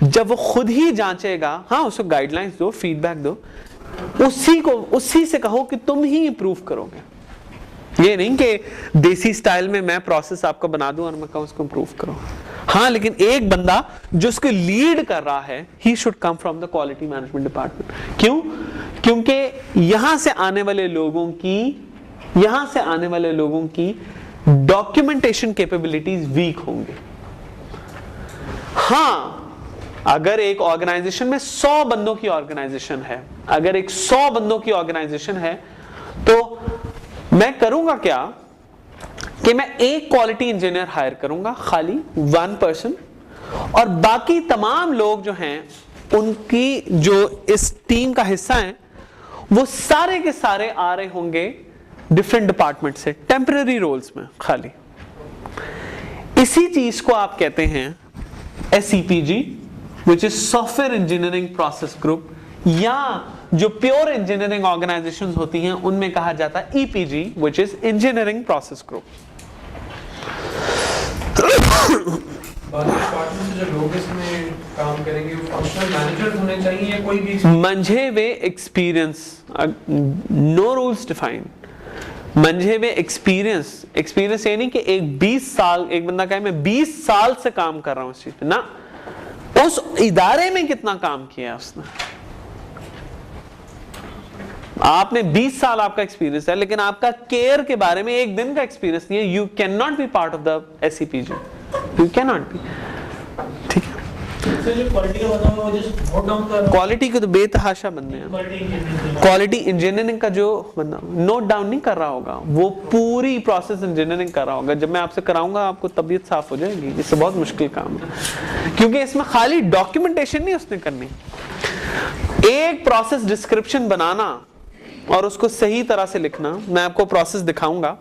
S1: जब वो खुद ही जांचेगा, हाँ उसको गाइडलाइंस दो, फीडबैक दो, उसी से कहो कि तुम ही इंप्रूव करोगे। ये नहीं कि देसी स्टाइल में मैं प्रोसेस आपको बना दूं और मैं कहूं उसको इंप्रूव करो। हाँ, लेकिन एक बंदा जो उसको लीड कर रहा है, he should come from the quality management department. क्यों? क्योंकि यहां से आने वाले लोगों की डॉक्यूमेंटेशन कैपेबिलिटीज वीक होंगे। हाँ, अगर एक ऑर्गेनाइजेशन में 100 बंदों की ऑर्गेनाइजेशन है, अगर एक 100 बंदों की ऑर्गेनाइजेशन है, तो मैं करूंगा क्या कि मैं एक क्वालिटी इंजीनियर हायर करूंगा, खाली 1 पर्सन, और बाकी तमाम लोग जो हैं उनकी जो इस टीम का हिस्सा हैं वो सारे के सारे आ रहे होंगे डिफरेंट डिपार्टमेंट से, टेम्पररी रोल्स में खाली। इसी चीज को आप कहते हैं SEPG, which is software engineering process group, या जो प्योर इंजीनियरिंग ऑर्गेनाइजेशंस होती हैं उनमें कहा जाता है EPG, which is engineering process group.
S4: जो लोग इसमें काम करेंगे वो फंक्शनल मैनेजर होने चाहिए या कोई भी
S1: मंझे हुए एक्सपीरियंस, नो रूल्स डिफाइंड, मंझे हुए एक्सपीरियंस ये नहीं कि एक 20 साल, एक बंदा कहे मैं 20 साल से काम कर रहा हूं इस चीज पे, ना, उस इदारे में कितना काम किया है उसने। आपने 20 साल आपका एक्सपीरियंस है, लेकिन आपका केयर के बारे में एक दिन का एक्सपीरियंस नहीं है। You can not be part of the SEPG, you can not be. ठीक है, क्वालिटी के तो बेतहाशा बंदे हैं। क्वालिटी इंजीनियरिंग का जो बंदा नोट डाउन नहीं कर रहा होगा, वो पूरी प्रोसेस इंजीनियरिंग कर रहा होगा। जब मैं आपसे कराऊंगा आपको तबीयत साफ हो जाएगी। इससे बहुत मुश्किल काम है, क्योंकि इसमें खाली डॉक्यूमेंटेशन नहीं उसने करनी, एक प्रोसेस डिस्क्रिप्शन बनाना और उसको सही तरह से लिखना। मैं आपको प्रोसेस दिखाऊंगा।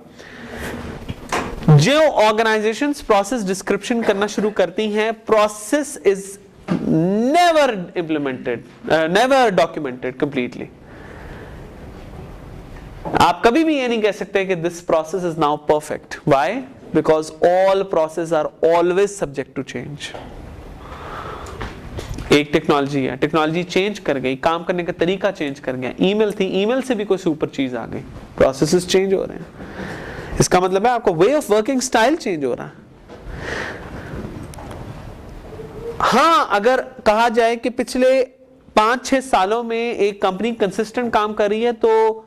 S1: जो ऑर्गेनाइजेशंस प्रोसेस डिस्क्रिप्शन करना शुरू करती हैं, process is never implemented, never documented completely. आप कभी भी ये नहीं कह सकते कि this process is now perfect. Why? Because all process are always subject to change. एक टेक्नोलॉजी है, टेक्नोलॉजी चेंज कर गई, काम करने का तरीका चेंज कर गया। ईमेल थी, ईमेल से भी कोई सुपर चीज आ गई, प्रोसेसेस चेंज हो रहे हैं। इसका मतलब है आपको way of working style change हो रहा है। हाँ, अगर कहा जाए कि पिछले 5-6 सालों में एक कंपनी कंसिस्टेंट काम कर रही है, तो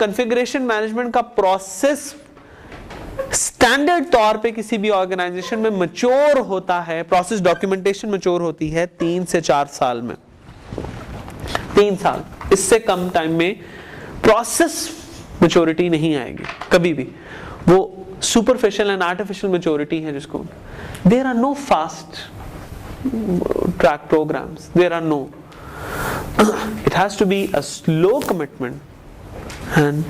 S1: कॉन्फ़िगरेशन मैनेजमेंट का प्रोसेस स्टैंडर्ड तौर पे किसी भी ऑर्गेनाइजेशन में मैच्योर होता है, प्रोसेस डॉक्यूमेंटेशन मैच्योर होती है 3 से 4 साल में। 3 साल, इससे कम टाइम में प्रोसेस मैच्योरिटी नहीं आएगी कभी भी। वो सुपरफिशियल एंड आर्टिफिशियल मैच्योरिटी है जिसको, there are no fast track programs, there are no, it has to be a slow commitment and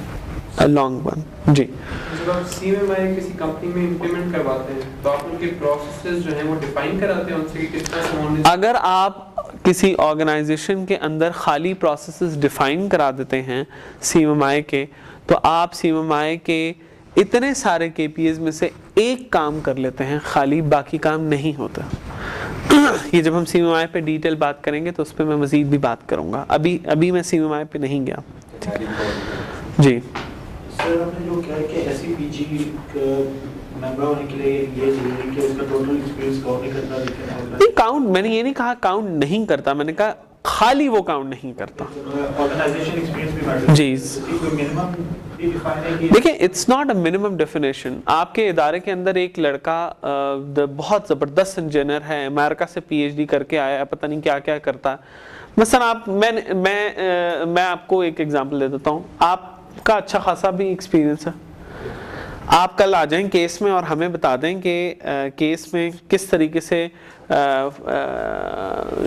S1: a long one. जी,
S4: जब आप CMMI किसी कंपनी में इंप्लीमेंट करवाते हैं तो आप उनके प्रोसेसेस जो हैं वो डिफाइन कराते हैं उनसे कि किस तरह से उन्होंने।
S1: अगर आप किसी ऑर्गेनाइजेशन के अंदर खाली प्रोसेसेस डिफाइन करा देते हैं CMMI के, तो आप CMMI के इतने सारे KPIs में से एक काम कर लेते हैं खाली, बाकी काम नहीं होता। ये जब हम CMMI पे डिटेल बात करेंगे तो उस पर मैं मजीद भी बात करूंगा। अभी मैं CMMI पे नहीं गया। जी
S3: सर, आपने जो कहा कि SEPG मेंबर होने के लिए ये चाहिए कि उसका टोटल एक्सपीरियंस काउंट नहीं करता, लेकिन
S1: काउंट, मैंने ये नहीं कहा काउंट नहीं करता, मैंने कहा खाली वो काउंट नहीं करता।
S3: ऑर्गेनाइजेशन एक्सपीरियंस भी मैटर
S1: जी,
S3: कोई मिनिमम भी डिफाइन है कि
S1: देखिए, it's not a minimum definition. आपके इदारे के अंदर एक लड़का बहुत जबरदस्त इंजीनियर है, अमेरिका से PhD करके आया है, पता नहीं क्या क्या करता है। मसलन आप मैं आपको एक एग्जांपल दे देता हूँ। आपका अच्छा खासा भी एक्सपीरियंस है, आप कल आ जाएं केस में और हमें बता दें कि केस में किस तरीके से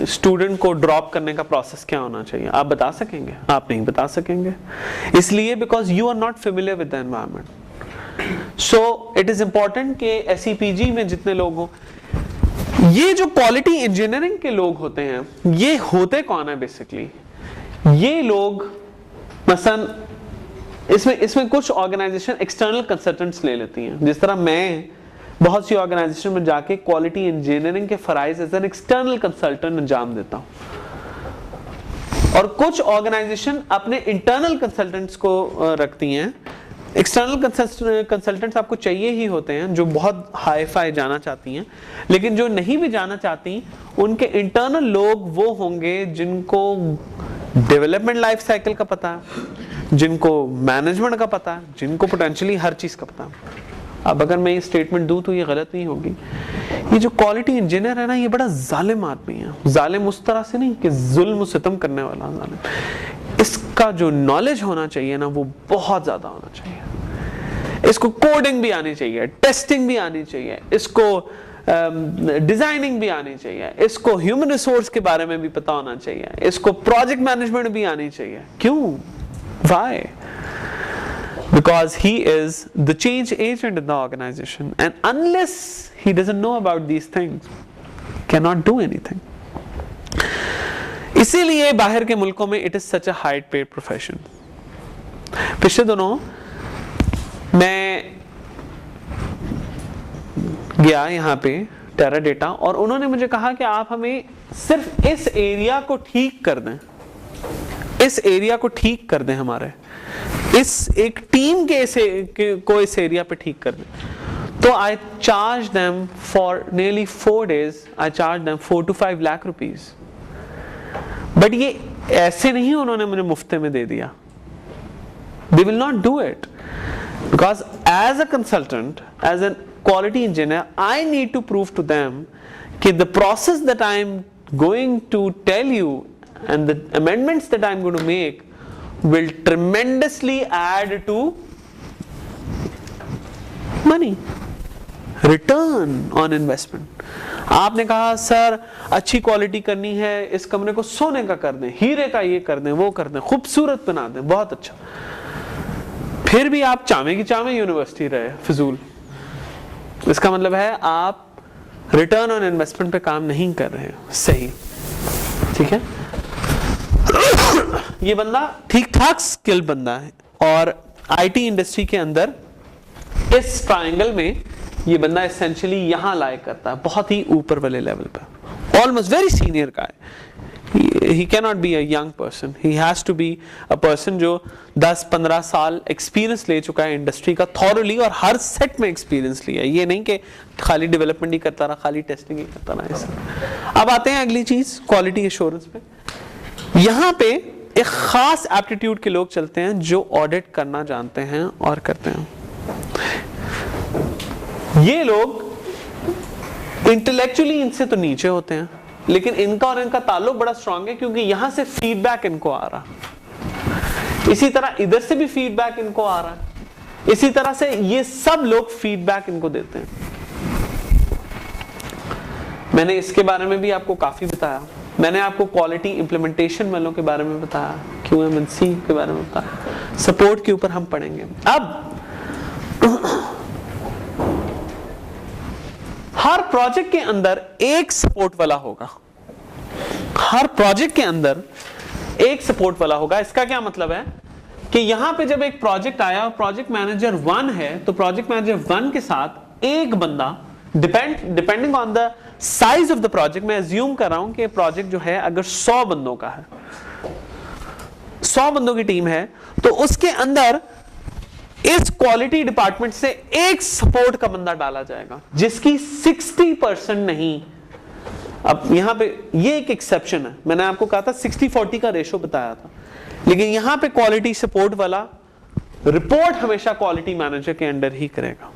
S1: स्टूडेंट को ड्रॉप करने का प्रोसेस क्या होना चाहिए, आप बता सकेंगे? आप नहीं बता सकेंगे, इसलिए because you are not familiar with the environment. So it is important कि SEPG में जितने लोग हों, ये जो क्वालिटी इंजीनियरिंग के लोग होते हैं, ये होते कौन है बेसिकली? ये लोग मसलन इसमें कुछ ऑर्गेनाइजेशन एक्सटर्नल कंसल्टेंट्स ले लेती हैं, जिस तरह मैं बहुत सी ऑर्गेनाइजेशन में जाके क्वालिटी इंजीनियरिंग के फराइज एज एन एक्सटर्नल कंसल्टेंट अंजाम देता हूं, और कुछ ऑर्गेनाइजेशन अपने इंटरनल कंसल्टेंट्स को रखती हैं। एक्सटर्नल कंसल्टेंट्स आपको चाहिए ही होते हैं जो बहुत हाई फाई जाना चाहती हैं, लेकिन जो नहीं भी जाना चाहती, उनके इंटरनल लोग वो होंगे जिनको डेवलपमेंट लाइफ साइकिल का पता है, जिनको मैनेजमेंट का पता है, जिनको पोटेंशियली हर चीज का पता है। अब अगर मैं ये स्टेटमेंट दूं तो ये गलत नहीं होगी। ये जो क्वालिटी इंजीनियर है ना, ये बड़ा जालिम आदमी है। जालिम उस तरह से नहीं कि जुल्म सितम करने वाला जालिम। इसका जो नॉलेज होना चाहिए ना, वो बहुत ज्यादा होना चाहिए। इसको कोडिंग भी आनी चाहिए, टेस्टिंग भी आनी चाहिए, इसको डिजाइनिंग भी आनी चाहिए, इसको ह्यूमन रिसोर्स के बारे में भी पता होना चाहिए, इसको प्रोजेक्ट मैनेजमेंट भी आनी चाहिए। क्यों? Why? Because he is the change agent in the organization, and unless he doesn't know about these things, cannot do anything. इसीलिए बाहर के मुल्कों में it is such a high paid profession. पिछले दिनों मैं गया यहाँ पे टेराडेटा, और उन्होंने मुझे कहा कि आप हमें सिर्फ इस एरिया को ठीक कर दें, इस एरिया को ठीक कर दें, हमारे इस एक टीम को इस एरिया पे ठीक कर दें। तो आई charge them for nearly 4 days, I charge them 4 to 5 lakh rupees। But ये ऐसे नहीं उन्होंने मुझे मुफ्ते में दे दिया। They will not do it because as a consultant, as a quality engineer, I need to prove to them that the process that I am going to tell you and the amendments that I am going to make will tremendously add to money, return on investment। आपने कहा sir अच्छी quality करनी है, इस कमरे को सोने का कर दें, हीरे का ये कर दें, वो कर दें, खूबसूरत बना दें, बहुत अच्छा। फिर भी आप चावे की चावे यूनिवर्सिटी रहे फिजूल, इसका मतलब है आप रिटर्न ऑन इन्वेस्टमेंट पे काम नहीं कर रहे हैं सही, ठीक है। ये बंदा ठीक ठाक स्किल बंदा है और आईटी इंडस्ट्री के अंदर इस ट्रायंगल में ये बंदा एसेंशियली यहां लाइक करता है, बहुत ही ऊपर वाले लेवल पर, ऑलमोस्ट वेरी सीनियर का है। He cannot be a young person. He has to be a person जो 10-15 साल एक्सपीरियंस ले चुका है इंडस्ट्री का थॉरली और हर सेट में एक्सपीरियंस लिया है। ये नहीं कि खाली डेवलपमेंट ही करता रहा, खाली टेस्टिंग ही करता रहा ऐसा। अब आते हैं अगली चीज क्वालिटी एश्योरेंस पे। यहाँ पे एक खास एप्टीट्यूड के लोग चलते हैं जो ऑडिट करना जानते हैं और करते हैं। ये लोग इंटेलेक्चुअली इनसे तो नीचे होते हैं, लेकिन इनका और इनका ताल्लुक बड़ा स्ट्रांग है क्योंकि यहां से फीडबैक इनको आ रहा, इसी तरह इधर से भी फीडबैक इनको आ रहा है, इसी तरह से ये सब लोग फीडबैक इनको देते हैं। मैंने इसके बारे में भी आपको काफी बताया, मैंने आपको क्वालिटी इंप्लीमेंटेशन वालों के बारे में बताया, QM&C के बारे में बताया, सपोर्ट के ऊपर हम पढ़ेंगे। अब हर प्रोजेक्ट के अंदर एक सपोर्ट वाला होगा, हर प्रोजेक्ट के अंदर एक सपोर्ट वाला होगा। इसका क्या मतलब है कि यहां पे जब एक प्रोजेक्ट आया और प्रोजेक्ट मैनेजर 1 है तो प्रोजेक्ट मैनेजर 1 के साथ एक बंदा, depending on the size of the project, मैं अज्यूम कर रहा हूं कि प्रोजेक्ट जो है अगर 100 बंदों का है, 100 बंदों की टीम है, तो उसके अंदर इस क्वालिटी डिपार्टमेंट से एक सपोर्ट का बंदा डाला जाएगा जिसकी 60% नहीं। अब यहां पे ये एक एक्सेप्शन है, मैंने आपको कहा था 60-40 का रेशो बताया था, लेकिन यहां पे क्वालिटी सपोर्ट वाला रिपोर्ट हमेशा क्वालिटी मैनेजर के अंडर ही करेगा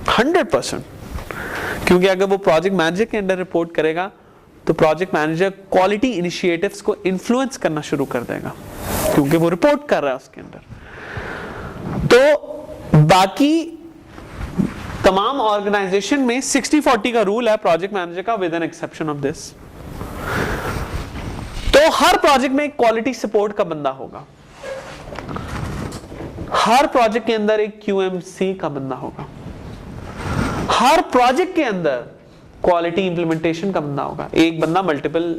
S1: 100%, क्योंकि अगर वो प्रोजेक्ट मैनेजर के अंडर रिपोर्ट करेगा तो प्रोजेक्ट मैनेजर क्वालिटी इनिशिएटिव्स को इन्फ्लुएंस करना शुरू कर देगा क्योंकि वो रिपोर्ट कर रहा है उसके अंदर। तो बाकी तमाम ऑर्गेनाइजेशन में 60-40 का रूल है प्रोजेक्ट मैनेजर का, with an exception of this. तो हर प्रोजेक्ट में एक क्वालिटी सपोर्ट का बंदा होगा, हर प्रोजेक्ट के अंदर एक QM&C का बंदा होगा, हर प्रोजेक्ट के अंदर क्वालिटी इंप्लीमेंटेशन का बंदा होगा। एक बंदा मल्टीपल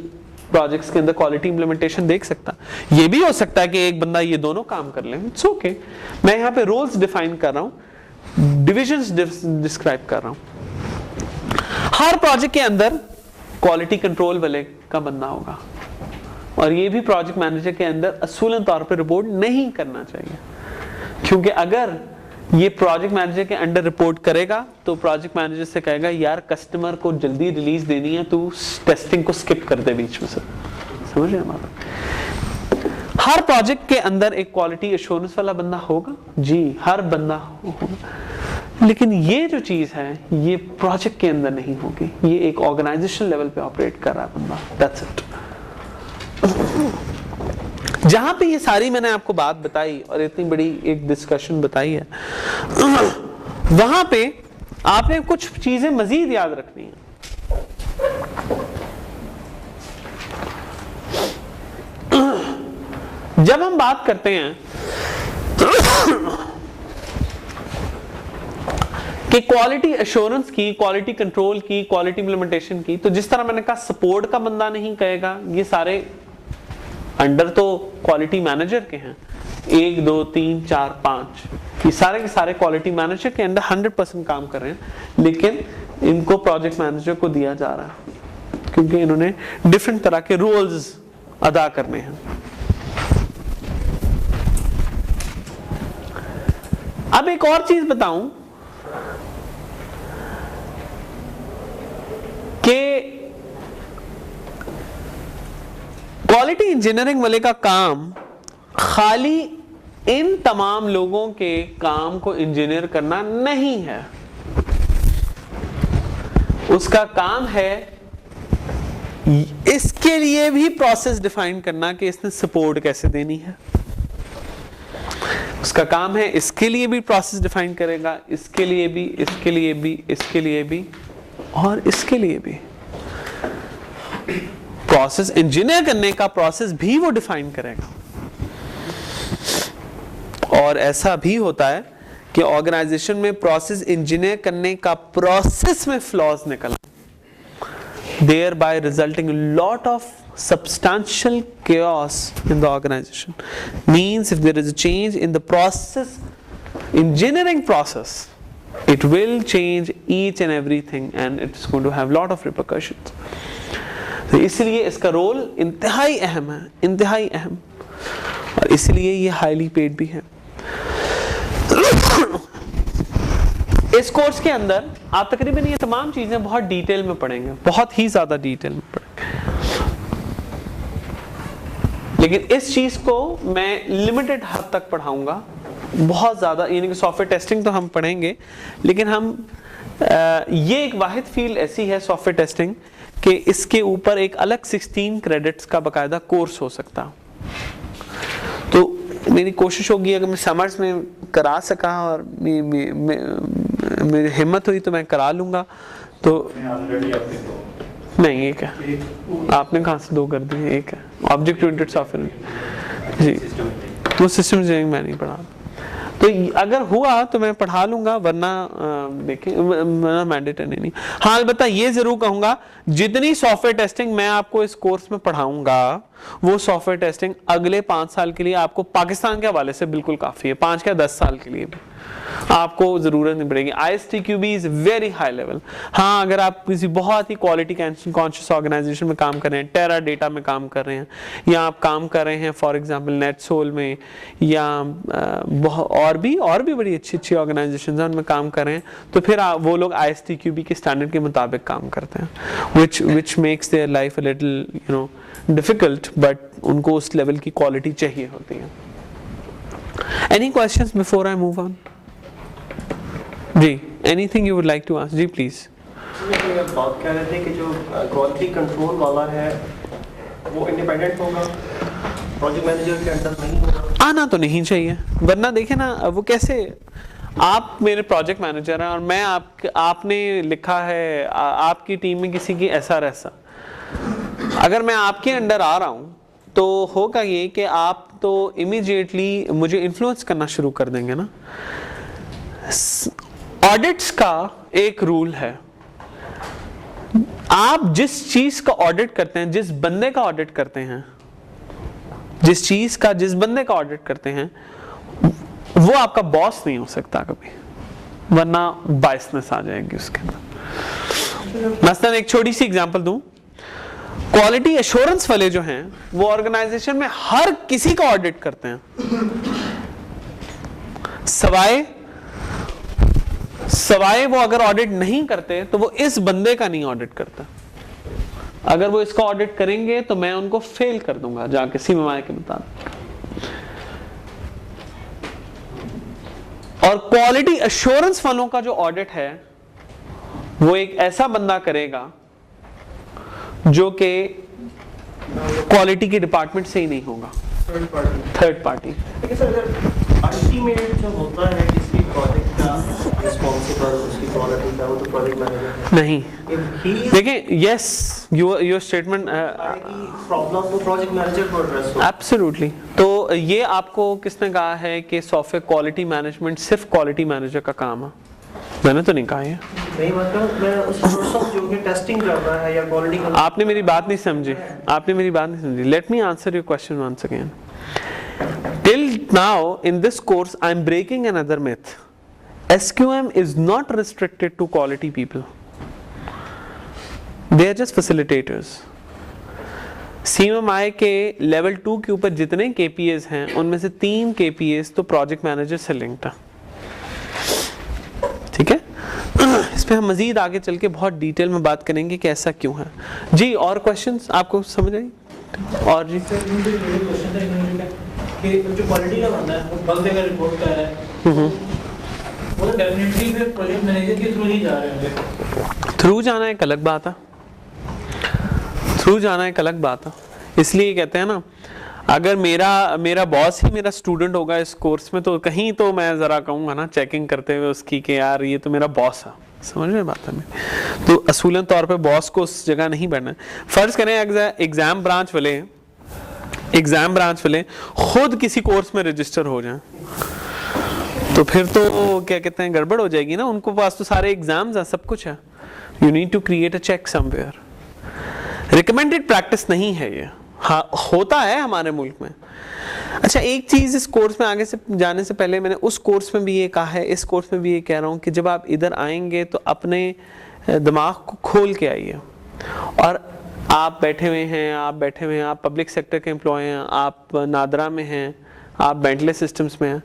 S1: प्रोजेक्ट्स के अंदर क्वालिटी इंप्लीमेंटेशन देख सकता, ये भी हो सकता है कि एक बंदा ये दोनों काम कर ले, इट्स ओके। मैं यहां पे रोल्स डिफाइन कर रहा हूं, डिविजन्स डिस्क्राइब कर रहा हूं। हर प्रोजेक्ट के अंदर क्वालिटी कंट्रोल वाले का बंदा होगा और ये भी प्रोजेक्ट मैनेजर के अंदर असूलन तौर पे रिपोर्ट नहीं करना चाहिए, क्योंकि अगर ये प्रोजेक्ट मैनेजर के अंडर रिपोर्ट करेगा तो प्रोजेक्ट मैनेजर से कहेगा यार कस्टमर को जल्दी रिलीज देनी है, तू टेस्टिंग को स्किप कर दे बीच में से, समझ रहे हैं? हर प्रोजेक्ट के अंदर एक क्वालिटी एश्योरेंस वाला बंदा होगा जी, हर बंदा होगा, लेकिन ये जो चीज है ये प्रोजेक्ट के अंदर नहीं होगी, ये एक ऑर्गेनाइजेशन लेवल पे ऑपरेट कर रहा है बंदा, दैट्स इट। जहां पे ये सारी मैंने आपको बात बताई और इतनी बड़ी एक डिस्कशन बताई है, वहां पे आपने कुछ चीजें मजीद याद रखनी है। जब हम बात करते हैं कि क्वालिटी एश्योरेंस की, क्वालिटी कंट्रोल की, क्वालिटी इंप्लीमेंटेशन की, तो जिस तरह मैंने कहा सपोर्ट का बंदा नहीं कहेगा, ये सारे अंडर तो क्वालिटी मैनेजर के हैं, 1 2 3 4 5, ये सारे के सारे क्वालिटी मैनेजर के अंडर 100% काम कर रहे हैं, लेकिन इनको प्रोजेक्ट मैनेजर को दिया जा रहा है क्योंकि इन्होंने डिफरेंट तरह के रोल्स अदा करने हैं। अब एक और चीज बताऊं कि क्वालिटी इंजीनियरिंग वाले का काम खाली इन तमाम लोगों के काम को इंजीनियर करना नहीं है, उसका काम है इसके लिए भी प्रोसेस डिफाइन करना कि इसने सपोर्ट कैसे देनी है, उसका काम है इसके लिए भी प्रोसेस डिफाइन करेगा, इसके लिए भी, इसके लिए भी, इसके लिए भी और इसके लिए भी। प्रोसेस इंजीनियर करने का प्रोसेस भी वो डिफाइन करेगा और ऐसा भी होता है कि ऑर्गेनाइजेशन में प्रोसेस इंजीनियर करने का प्रोसेस में फ्लॉज निकला, thereby resulting in lot of substantial chaos in the organization. Means if there is a change in the process, engineering process, it will change each and everything and it's going to have lot of repercussions. तो इसलिए इसका role इंतहाई अहम है, इंतहाई अहम, और इसलिए ये हाईली पेड भी है। इस कोर्स के अंदर आप तकरीबन ये तमाम चीजें बहुत डिटेल में पढ़ेंगे, बहुत ही ज्यादा डिटेल में पढ़ेंगे, लेकिन इस चीज को मैं लिमिटेड हद तक पढ़ाऊंगा, बहुत ज्यादा, यानी कि सॉफ्टवेयर टेस्टिंग तो हम पढ़ेंगे, लेकिन हम ये एक वाहिद फील्ड ऐसी है सॉफ्टवेयर टेस्टिंग कि इसके ऊपर एक अलग 16 क्रेडिट्स का बाकायदा कोर्स हो सकता। तो मेरी कोशिश होगी अगर मैं समर्स में करा सका और मेरी हिम्मत हुई तो मैं करा लूंगा। तो नहीं, एक है, आपने कहाँ से 2 कर दिए, एक है ऑब्जेक्ट ओरिएंटेड सॉफ्टवेयर जी, वो सिस्टम इंजीनियरिंग मैं नहीं पढ़ा। तो अगर हुआ तो मैं पढ़ा लूंगा, वरना देखें, वरना मैंडेटरी नहीं। हाँ, अलबत्ता ये जरूर कहूंगा, जितनी सॉफ्टवेयर टेस्टिंग मैं आपको इस कोर्स में पढ़ाऊंगा वो सॉफ्टवेयर टेस्टिंग अगले 5 साल के लिए आपको पाकिस्तान के हवाले से बिल्कुल काफी है, 5 या 10 साल के लिए भी आपको जरूरत नहीं पड़ेगी। ISTQB is very high level. हाँ, अगर आप किसी बहुत ही क्वालिटी कॉन्शियस ऑर्गेनाइजेशन में काम कर रहे हैं, टेरा डेटा में काम कर रहे हैं, या आप काम कर रहे हैं फॉर एग्जांपल नेटसोल में, या और भी बड़ी अच्छी ऑर्गेनाइजेशन हैं उनमें काम कर रहे हैं, तो फिर वो लोग ISTQB के स्टैंडर्ड के मुताबिक काम करते हैं, which makes their life a little difficult, but उनको उस लेवल की क्वालिटी चाहिए होती है। Any questions before I move on? Ji, anything you would like to ask? Ji please.
S5: आप बात कर रहे थे कि जो क्वालिटी कंट्रोल वाला है वो इंडिपेंडेंट होगा, प्रोजेक्ट मैनेजर के अंडर नहीं होगा।
S1: आना तो नहीं चाहिए, वरना देखे ना वो कैसे, आप मेरे प्रोजेक्ट मैनेजर हैं और मैं आपने लिखा है आपकी टीम में किसी की ऐसा, अगर मैं आपके अंडर आ रहा हूं तो होगा ये कि आप तो इमीडिएटली मुझे इन्फ्लुएंस करना शुरू कर देंगे ना। ऑडिट्स का एक रूल है, आप जिस चीज का ऑडिट करते हैं, जिस बंदे का ऑडिट करते हैं, जिस बंदे का ऑडिट करते हैं, वो आपका बॉस नहीं हो सकता कभी, वरना बायसनेस आ जाएगी उसके अंदर। मसलन एक छोटी सी एग्जांपल दूं, क्वालिटी एश्योरेंस वाले जो हैं वो ऑर्गेनाइजेशन में हर किसी का ऑडिट करते हैं, सवाए वो अगर ऑडिट नहीं करते तो वो इस बंदे का नहीं ऑडिट करता। अगर वो इसका ऑडिट करेंगे तो मैं उनको फेल कर दूंगा जाके CMMI के मुताबिक। और क्वालिटी एश्योरेंस वालों का जो ऑडिट है वो एक ऐसा बंदा करेगा जो कि क्वालिटी के डिपार्टमेंट से ही नहीं होगा, थर्ड पार्टी।
S5: अल्टीमेट जो होता है किसी प्रोजेक्ट का रिस्पांसिबल, उसकी क्वालिटी का, वो तो प्रोजेक्ट मैनेजर
S1: नहीं। देखिए, यस, योर स्टेटमेंट
S5: प्रॉब्लम तो प्रोजेक्ट मैनेजर को एड्रेस हो।
S1: एब्सोल्युटली। तो ये आपको किसने कहा है कि सॉफ्टवेयर क्वालिटी मैनेजमेंट सिर्फ क्वालिटी मैनेजर का काम है? मैंने तो नहीं कहा है।
S5: नहीं, मतलब मैं उस पर्सन जो कि टेस्टिंग कर रहा है या क्वालिटी,
S1: आपने मेरी बात नहीं समझी, let me answer your question once again. Till now in this course I am breaking another myth. SQM is not restricted to quality people. They are just facilitators. CMMI के लेवल 2 के ऊपर जितने KPAs हैं उनमें से 3 KPAs तो project manager से linked है, ठीक है? इस पे हम मजीद आगे चल के बहुत डिटेल में बात करेंगे कि ऐसा क्यों है। जी, और क्वेश्चंस आपको समझ आई? और जी
S3: कि जो क्वालिटी का बंदा है वो बग देकर रिपोर्ट कर रहा है, वो तो डेफिनेटली फिर प्रोजेक्ट मैनेजर के थ्रू ही जा रहे होंगे।
S1: थ्रू जाना एक अलग बात है, इसलिए कहते हैं ना, अगर मेरा बॉस ही मेरा स्टूडेंट होगा इस कोर्स में तो कहीं तो मैं जरा कहूँगा ना चेकिंग करते हुए उसकी कि यार ये तो मेरा बॉस है, समझ में बात है। तो असूलन तौर पे बॉस को उस जगह नहीं बैठना। फर्ज करें एग्जाम ब्रांच वाले खुद किसी कोर्स में रजिस्टर हो जाएं, तो फिर तो क्या कहते हैं गड़बड़ हो जाएगी ना, उनको पास तो सारे एग्जाम्स हैं, सब कुछ है। You need to create a check somewhere. Recommended practice नहीं है ये, हाँ होता है हमारे मुल्क में। अच्छा एक चीज इस कोर्स में आगे से जाने से पहले मैंने उस कोर्स में भी ये कहा है, इस कोर्स में भी ये कह रहा हूँ कि जब आप इधर आएंगे तो अपने दिमाग को खोल के आइए। और आप बैठे हुए हैं, आप पब्लिक सेक्टर के एम्प्लॉय हैं, आप नादरा में हैं, आप बेंटले सिस्टम्स में हैं,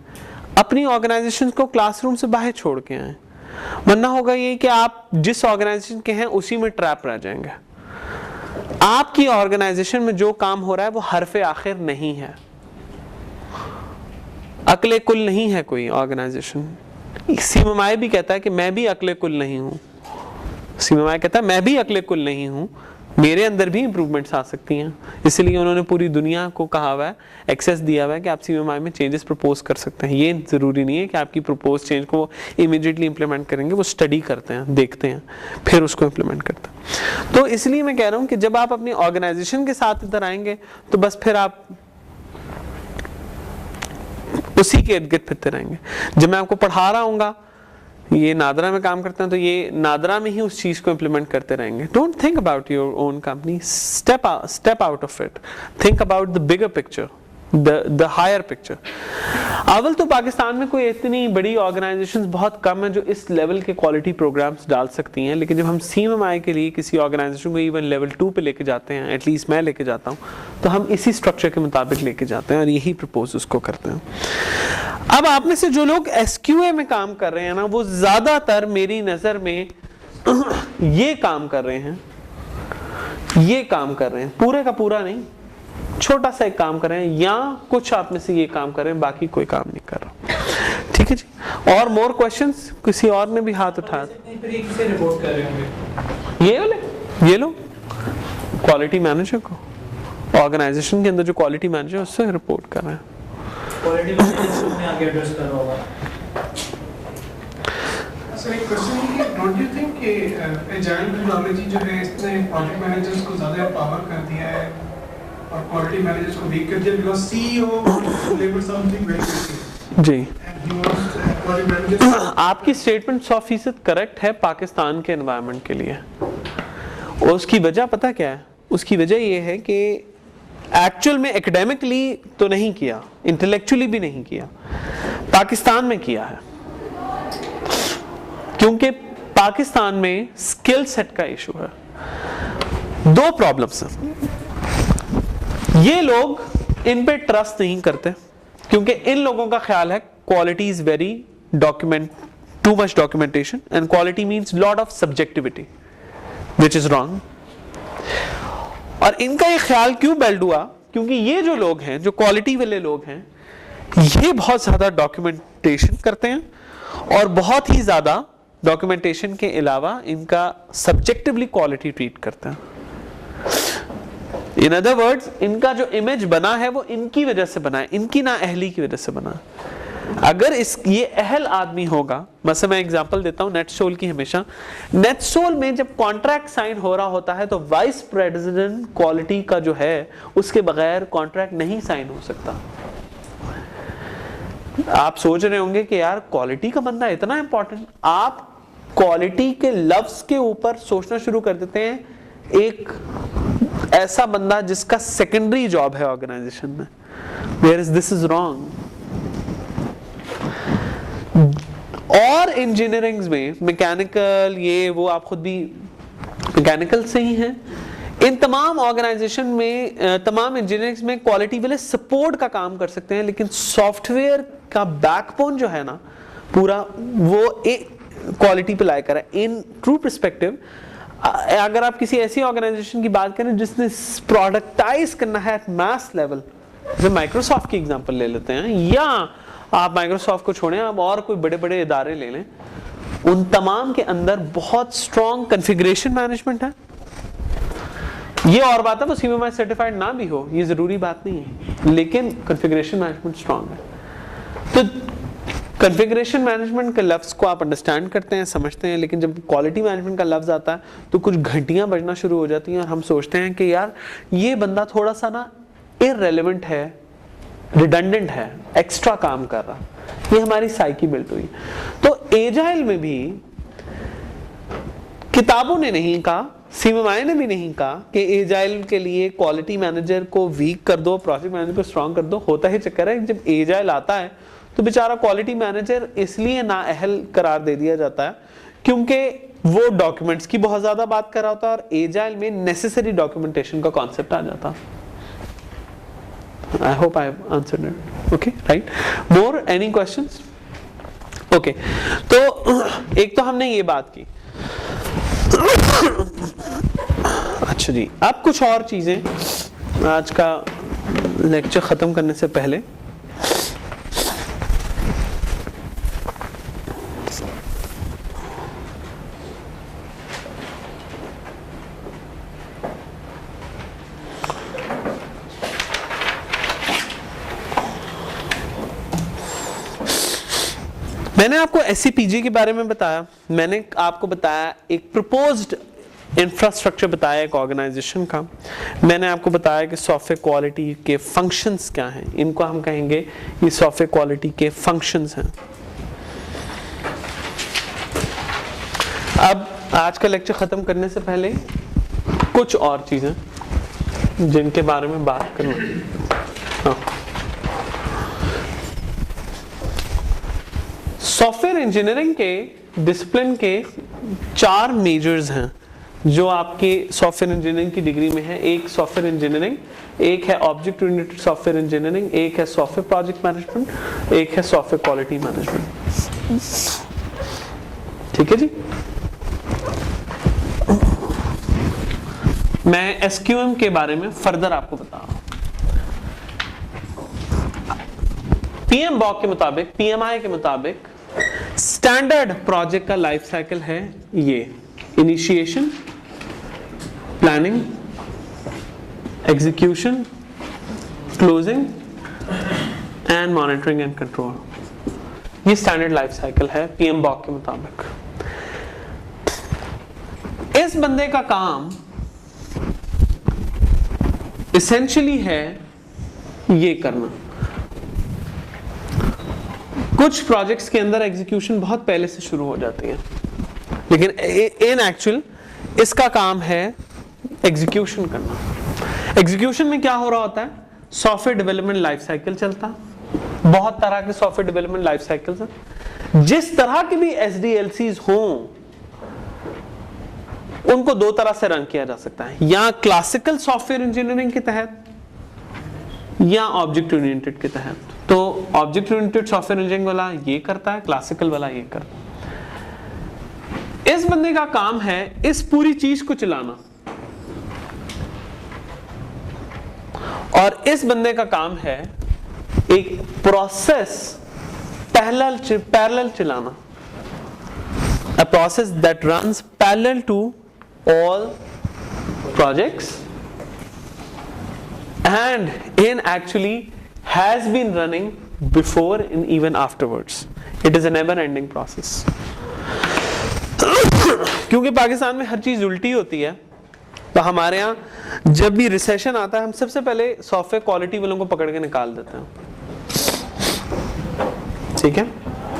S1: अपनी ऑर्गेनाइजेशन को क्लासरूम से बाहर छोड़ के आए, वरना होगा ये कि आप जिस ऑर्गेनाइजेशन के हैं उसी में ट्रैप रह जाएंगे। आपकी ऑर्गेनाइजेशन में जो काम हो रहा है वो हरफे आखिर नहीं है, अकले कुल नहीं है कोई ऑर्गेनाइजेशन। सीएमआई भी कहता है कि मैं भी अकले कुल नहीं हूं, सीएमआई कहता है मैं भी अकले कुल नहीं हूं, मेरे अंदर भी इंप्रूवमेंट्स आ सकती हैं। इसलिए उन्होंने पूरी दुनिया को कहा हुआ है, एक्सेस दिया हुआ है कि आप सीएमआई में चेंजेस प्रपोज कर सकते हैं। ये जरूरी नहीं है कि आपकी प्रपोज चेंज को इमीडिएटली इंप्लीमेंट करेंगे, वो स्टडी करते हैं, देखते हैं, फिर उसको इंप्लीमेंट करते हैं। तो इसलिए मैं कह रहा हूं कि जब आप अपनी ऑर्गेनाइजेशन के साथ इधर आएंगे तो बस फिर आप उसी के इर्द गिर्द फिरते रहेंगे। जब मैं आपको पढ़ा रहा हूँगा, ये नादरा में काम करते हैं तो ये नादरा में ही उस चीज को इंप्लीमेंट करते रहेंगे। Don't think about your own company, step out of it, think about the bigger picture, the higher picture. अव्वल तो पाकिस्तान में कोई इतनी बड़ी ऑर्गेनाइजेशंस बहुत कम है जो इस लेवल के क्वालिटी प्रोग्राम्स डाल सकती हैं, लेकिन जब हम सीएमआई के लिए किसी ऑर्गेनाइजेशन को इवन लेवल 2 पे लेके जाते हैं, एटलीस्ट मैं लेके जाता हूं, तो हम इसी स्ट्रक्चर के मुताबिक लेके जाते हैं और यही प्रपोज उसको करते हैं। अब आप में से जो लोग एसक्यूए में काम कर रहे हैं ना, वो ज्यादातर मेरी नजर में ये काम कर रहे हैं, पूरे का पूरा नहीं, छोटा सा एक काम कर रहे हैं, या कुछ आप में से ये काम कर रहे हैं, बाकी कोई काम नहीं कर रहा। ठीक है जी। और मोर क्वेश्चंस? किसी और ने भी हाथ उठाया?
S3: रिपोर्ट कर रहे होंगे
S1: ये लो क्वालिटी मैनेजर को, ऑर्गेनाइजेशन के अंदर जो क्वालिटी मैनेजर उससे रिपोर्ट कर रहे हैं।
S3: क्वालिटी मैनेजर ने आगे एड्रेस कर रहा होगा।
S6: सर एक क्वेश्चन है कि डोंट यू थिंक कि एजाइल मेथोडोलॉजी जो है इसने प्रोजेक्ट मैनेजर्स को ज़्यादा एम्पावर कर दिया है और क्वालिटी मैनेजर्स को वीक कर दिया, because CEO deliver something very quickly
S1: जी।
S6: And he wants quality managers.
S1: आपकी स्टेटमेंट 100% करेक्ट है पाकिस्तान के एनवायरनमेंट के लिए। और उसकी वजह पता क्या है? उसकी वजह ये है कि एक्चुअल में एकेडमिकली तो नहीं किया, इंटेलेक्चुअली भी नहीं किया, पाकिस्तान में किया है। क्योंकि पाकिस्तान में स्किल सेट का इशू है। दो प्रॉब्लम्स हैं। ये लोग इन पे ट्रस्ट नहीं करते क्योंकि इन लोगों का ख्याल है quality is very too much documentation and quality means lot of subjectivity which is wrong. और इनका ये ख्याल क्यों बिल्ड हुआ? क्योंकि ये जो लोग हैं, जो क्वालिटी वाले लोग हैं, ये बहुत ज्यादा डॉक्यूमेंटेशन करते हैं और बहुत ही ज्यादा डॉक्यूमेंटेशन के अलावा इनका सब्जेक्टिवली क्वालिटी ट्रीट करते हैं। इन अदर वर्ड्स, इनका जो इमेज बना है वो इनकी वजह से बना है, इनकी ना अहली की वजह से बना है। अगर ये अहल आदमी होगा, मतलब मैं एग्जांपल देता हूं नेटसोल की। हमेशा नेटसोल में जब कॉन्ट्रैक्ट साइन हो रहा होता है तो वाइस प्रेसिडेंट क्वालिटी का जो है उसके बगैर कॉन्ट्रैक्ट नहीं साइन हो सकता। आप सोच रहे होंगे कि यार क्वालिटी का बंदा इतना इंपॉर्टेंट। आप क्वालिटी के लफ्ज के ऊपर सोचना शुरू कर देते हैं एक ऐसा बंदा जिसका सेकेंडरी जॉब है ऑर्गेनाइजेशन में। Whereas this is wrong. और इंजीनियरिंग में मैकेनिकल, ये वो आप खुद भी मैकेनिकल से ही हैं, इन तमाम ऑर्गेनाइजेशन में, तमाम इंजीनियरिंग में क्वालिटी वाले सपोर्ट का काम कर सकते हैं, लेकिन सॉफ्टवेयर का बैकबोन जो है ना पूरा, वो एक क्वालिटी पे लाई कर है। इन ट्रू पर्सपेक्टिव, अगर आप किसी ऐसी ऑर्गेनाइजेशन की बात करें जिसने प्रोडक्टाइज करना है एट मास लेवल, जैसे माइक्रोसॉफ्ट की एग्जांपल ले लेते हैं, या आप माइक्रोसॉफ्ट को छोड़ें, आप और कोई बड़े बड़े इदारे ले लें, उन तमाम के अंदर बहुत स्ट्रॉन्ग कॉन्फ़िगरेशन मैनेजमेंट है। ये और बात है वो सीएमआई सर्टिफाइड ना भी हो, ये जरूरी बात नहीं है, लेकिन कॉन्फ़िगरेशन मैनेजमेंट स्ट्रॉन्ग है। तो कॉन्फ़िगरेशन मैनेजमेंट के लफ्ज़ को आप अंडरस्टैंड करते हैं, समझते हैं, लेकिन जब क्वालिटी मैनेजमेंट का लफ्ज़ आता है तो कुछ घंटियां बजना शुरू हो जाती हैं और हम सोचते हैं कि यार ये बंदा थोड़ा सा ना इररेलेवेंट है, रिडंडेंट है, एक्स्ट्रा काम कर रहा। ये हमारी साइकी बिल्ट हुई। तो एजाइल में भी किताबों ने नहीं कहा, सीएमआई ने भी नहीं कहा कि एजाइल के लिए क्वालिटी मैनेजर को वीक कर दो, प्रोजेक्ट मैनेजर को स्ट्रांग कर दो। होता ही चक्कर है जब एजाइल आता है तो बेचारा क्वालिटी मैनेजर इसलिए नाअहल करार दे दिया जाता है क्योंकि वो डॉक्यूमेंट्स की बहुत ज्यादा बात कर रहा होता है और एजाइल में नेसेसरी डॉक्यूमेंटेशन का कॉन्सेप्ट आ जाता। I hope I have answered it. Okay, right. More any questions? Okay, तो एक तो हमने ये बात की। अच्छा जी, अब कुछ और चीजें आज का लेक्चर खत्म करने से पहले मैंने आपको एससीपीजी के बारे में बताया, मैंने आपको बताया एक प्रपोज्ड इंफ्रास्ट्रक्चर बताया एक ऑर्गेनाइजेशन का, मैंने आपको बताया कि सॉफ्टवेयर क्वालिटी के फंक्शंस क्या हैं, इनको हम कहेंगे ये सॉफ्टवेयर क्वालिटी के फंक्शंस हैं। अब आज का लेक्चर खत्म करने से पहले कुछ और चीजें जिनके बारे में बात करना। हाँ, सॉफ्टवेयर इंजीनियरिंग के डिसिप्लिन के 4 मेजर्स हैं जो आपके सॉफ्टवेयर इंजीनियरिंग की डिग्री में है। एक सॉफ्टवेयर इंजीनियरिंग, एक है ऑब्जेक्ट ओरिएंटेड सॉफ्टवेयर इंजीनियरिंग, एक है सॉफ्टवेयर प्रोजेक्ट मैनेजमेंट, एक है सॉफ्टवेयर क्वालिटी मैनेजमेंट। ठीक है जी। मैं एसक्यूएम के बारे में फर्दर आपको बता रहा हूं। PMBOK के मुताबिक, PMI के मुताबिक स्टैंडर्ड प्रोजेक्ट का लाइफ साइकिल है ये: initiation, planning, execution, closing and monitoring and control. ये स्टैंडर्ड लाइफ साइकिल है PMBOK के मुताबिक। इस बंदे का काम एसेंशियली है ये करना। कुछ प्रोजेक्ट्स के अंदर एग्जीक्यूशन बहुत पहले से शुरू हो जाती है, लेकिन इन एक्चुअल इसका काम है एग्जीक्यूशन करना। एग्जीक्यूशन में क्या हो रहा होता है? सॉफ्टवेयर डेवलपमेंट लाइफ साइकिल चलता। बहुत तरह के सॉफ्टवेयर डेवलपमेंट लाइफ साइकिल्स हैं। जिस तरह के भी SDLCs हों उनको 2 तरह से रन किया जा सकता है, या क्लासिकल सॉफ्टवेयर इंजीनियरिंग के तहत या ऑब्जेक्ट ओरिएंटेड के तहत। तो ऑब्जेक्ट ओरिएंटेड सॉफ्टवेयर इंजीनियरिंग वाला ये करता है, क्लासिकल वाला ये करता है। इस बंदे का काम है इस पूरी चीज को चलाना, और इस बंदे का काम है एक प्रोसेस पैरेलल चलाना, a process that runs parallel to all projects and in actually has been running before and even afterwards. It is a never ending process. क्योंकि पाकिस्तान में हर चीज उल्टी होती है, तो हमारे यहाँ जब भी रिसेशन आता है हम सबसे पहले सॉफ्टवेयर क्वालिटी वालों को पकड़ के निकाल देते हैं। ठीक है,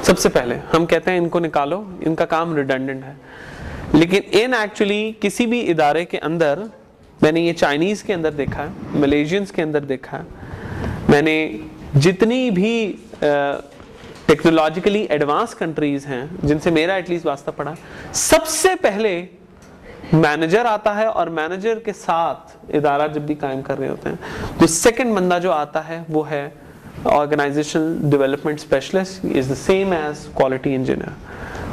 S1: सबसे पहले हम कहते हैं इनको निकालो, इनका काम रिडंडेंट है। लेकिन इन एक्चुअली किसी भी इदारे के अंदर, मैंने ये चाइनीज के अंदर देखा है, मलेशियंस के अंदर देखा है, मैंने जितनी भी टेक्नोलॉजिकली एडवांस कंट्रीज हैं जिनसे मेरा एटलीस्ट वास्ता पड़ा, सबसे पहले मैनेजर आता है, और मैनेजर के साथ इदारा जब भी कायम कर रहे होते हैं तो सेकंड बंदा जो आता है वो है organisational development specialist, is the same as quality engineer,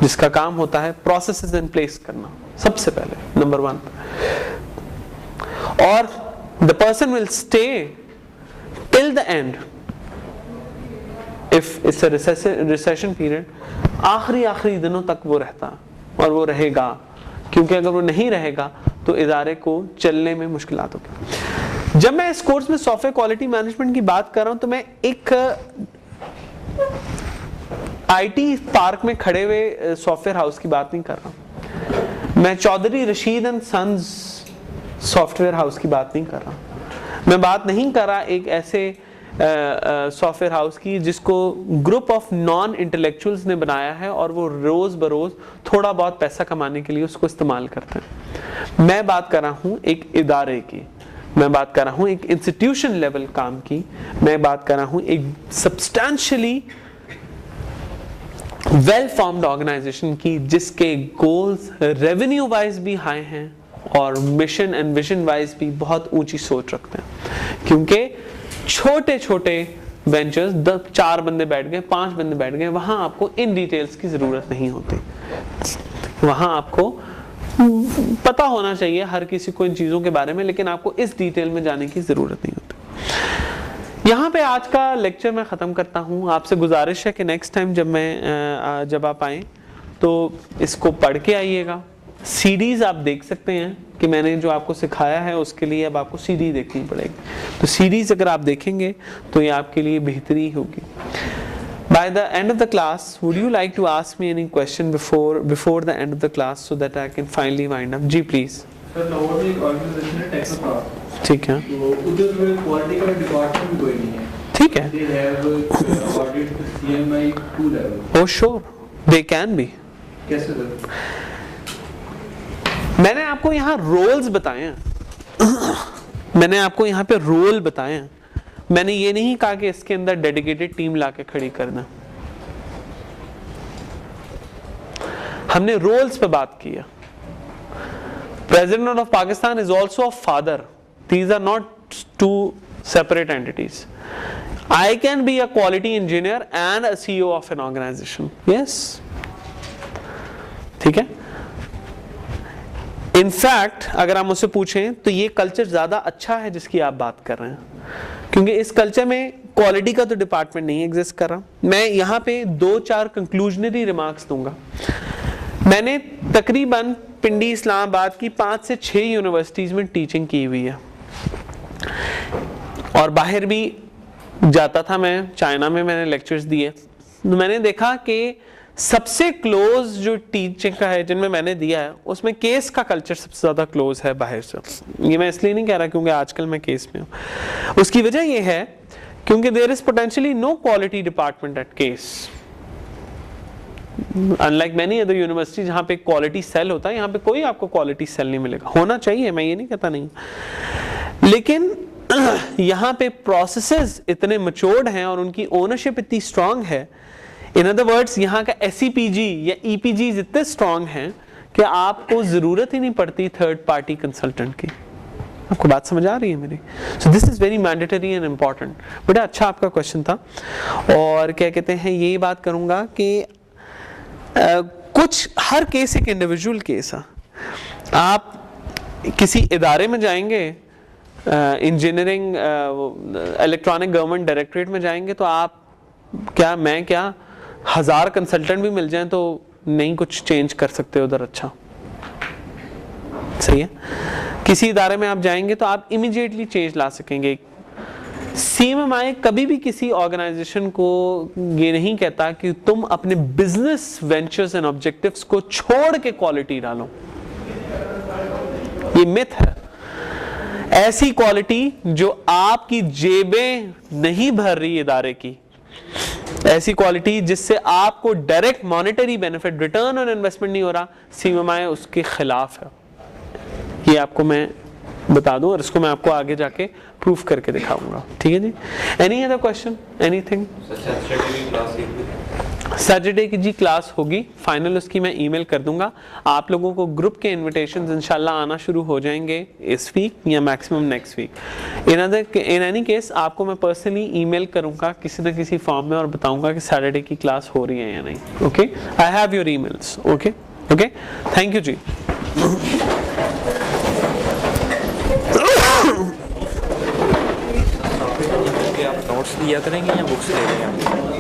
S1: जिसका काम होता है प्रोसेसेस इन प्लेस करना सबसे पहले, नंबर 1। और the person will stay till the end if it's a recession period, आखिरी दिनों तक वो रहता और वो रहेगा, क्योंकि अगर वो नहीं रहेगा तो इदारे को चलने में मुश्किलात होगी। जब मैं इस कोर्स में सॉफ्टवेयर क्वालिटी मैनेजमेंट की बात कर रहा हूं तो मैं एक आईटी पार्क में खड़े हुए सॉफ्टवेयर हाउस की बात नहीं कर रहा, मैं Chaudhry Rashid and sons software house की बात नहीं कर रहा, मैं बात नहीं कर रहा एक ऐसे सॉफ्टवेयर हाउस की जिसको ग्रुप ऑफ नॉन इंटेलेक्चुअल्स ने बनाया है और वो रोज बरोज थोड़ा बहुत पैसा कमाने के लिए उसको इस्तेमाल करते हैं। मैं बात कर रहा हूँ एक इदारे की, मैं बात कर रहा हूँ एक इंस्टीट्यूशन लेवल काम की, मैं बात कर रहा हूँ एक सब्सटैंशियली वेल फॉर्म्ड ऑर्गेनाइजेशन की जिसके गोल्स रेवेन्यू वाइज भी हाई हैं और मिशन एंड विजन वाइज भी बहुत ऊंची सोच रखते हैं। क्योंकि छोटे छोटे वेंचर्स 4 बंदे बैठ गए, 5 बंदे बैठ गए, वहां आपको इन डिटेल्स की जरूरत नहीं होती। वहां आपको पता होना चाहिए हर किसी को इन चीजों के बारे में, लेकिन आपको इस डिटेल में जाने की जरूरत नहीं होती। यहाँ पे आज का लेक्चर मैं ख़त्म करता हूँ। आपसे गुजारिश है कि नेक्स्ट टाइम जब आप आएँ तो इसको पढ़ के आइएगा। सीडीज आप देख सकते हैं कि मैंने जो आपको सिखाया है उसके लिए अब आपको सीडी देखनी पड़ेगी। तो सीडीज अगर आप देखेंगे तो ये आपके लिए बेहतरी होगी। By the end of the class, would you like to ask me any question before the end of the class so that I can finally wind up? जी please.
S3: सर लाहौर में एक ऑर्गेनाइजेशन है टेक्नोपार्क,
S1: ठीक है,
S3: तो उधर में quality का डिपार्टमेंट कोई नहीं है।
S1: ठीक है।
S3: They have audit CMI 2 level.
S1: Oh sure, they can be.
S3: कैसे सर?
S1: मैंने आपको यहाँ रोल्स बताए हैं, मैंने आपको यहाँ पे रोल बताए हैं। मैंने ये नहीं कहा कि इसके अंदर डेडिकेटेड टीम लाके खड़ी करना। हमने रोल्स पे बात की है। President of Pakistan is also a father, these are not 2 separate entities. I can be a quality engineer and a CEO of an organization. Yes. ठीक है। इनफैक्ट अगर आप मुझसे पूछें तो ये कल्चर ज्यादा अच्छा है जिसकी आप बात कर रहे हैं, क्योंकि इस कल्चर में क्वालिटी का तो डिपार्टमेंट नहीं एग्जिस्ट कर रहा। मैं यहाँ पे 2-4 कंक्लूजनरी रिमार्क्स दूंगा। मैंने तकरीबन पिंडी इस्लामाबाद की 5 से 6 यूनिवर्सिटीज में टीचिंग की हुई है और बाहर भी जाता था। मैं चाइना में मैंने लेक्चर्स दिए, तो मैंने देखा कि सबसे क्लोज जो टीचिंग का है जिनमें मैंने दिया है उसमें केस का कल्चर सबसे ज्यादा क्लोज है बाहर से। ये मैं इसलिए नहीं कह रहा क्योंकि आजकल मैं केस में हूँ, उसकी वजह ये है क्योंकि there is potentially no quality department at case, unlike many other university जहाँ पे क्वालिटी सेल होता है, यहाँ पे कोई आपको क्वालिटी सेल नहीं मिलेगा। होना चाहिए, मैं ये नहीं कहता नहीं, लेकिन यहाँ पे प्रोसेसेस इतने मैच्योर्ड हैं और उनकी ओनरशिप इतनी स्ट्रांग है। इन अदर वर्ड्स यहाँ का SEPG या EPG इतने स्ट्रांग हैं कि आपको जरूरत ही नहीं पड़ती थर्ड पार्टी कंसल्टेंट की। आपको बात समझ आ रही है मेरी? So this is very mandatory and important. बड़ा अच्छा आपका क्वेश्चन था। और क्या कहते हैं, ये बात करूंगा कि कुछ हर केस एक इंडिविजुअल केस है। आप किसी इदारे में जाएंगे, इंजीनियरिंग इलेक्ट्रॉनिक गवर्नमेंट डायरेक्टरेट में जाएंगे तो आप मैं क्या 1000 कंसल्टेंट भी मिल जाएं तो नहीं कुछ चेंज कर सकते उधर। अच्छा सही है। किसी इदारे में आप जाएंगे तो आप इमीडिएटली चेंज ला सकेंगे। CMMI कभी भी किसी ऑर्गेनाइजेशन को ये नहीं कहता कि तुम अपने बिजनेस वेंचर्स एंड ऑब्जेक्टिव्स को छोड़ के क्वालिटी डालो, ये मिथ है। ऐसी क्वालिटी जो आपकी जेबें नहीं भर रही इदारे की, ऐसी क्वालिटी जिससे आपको direct monetary benefit, return on investment नहीं हो रहा, CMMI उसके खिलाफ है। ये आपको मैं बता दूं और इसको मैं आपको आगे जाके प्रूफ करके दिखाऊंगा। ठीक है जी। Any other question, anything? Saturday की जी क्लास होगी फाइनल, उसकी मैं ईमेल कर दूंगा। आप लोगों को ग्रुप के इनविटेशंस इंशाल्लाह आना शुरू हो जाएंगे इस वीक या maximum next week. In any case आपको मैं पर्सनली ईमेल करूंगा किसी न किसी फॉर्म में और बताऊंगा कि सैटरडे की क्लास हो रही है या नहीं। Okay, I have your emails. Okay okay, thank you जी।
S7: आप नोट्स लिया करेंगे या बुक्स ले रहे हैं?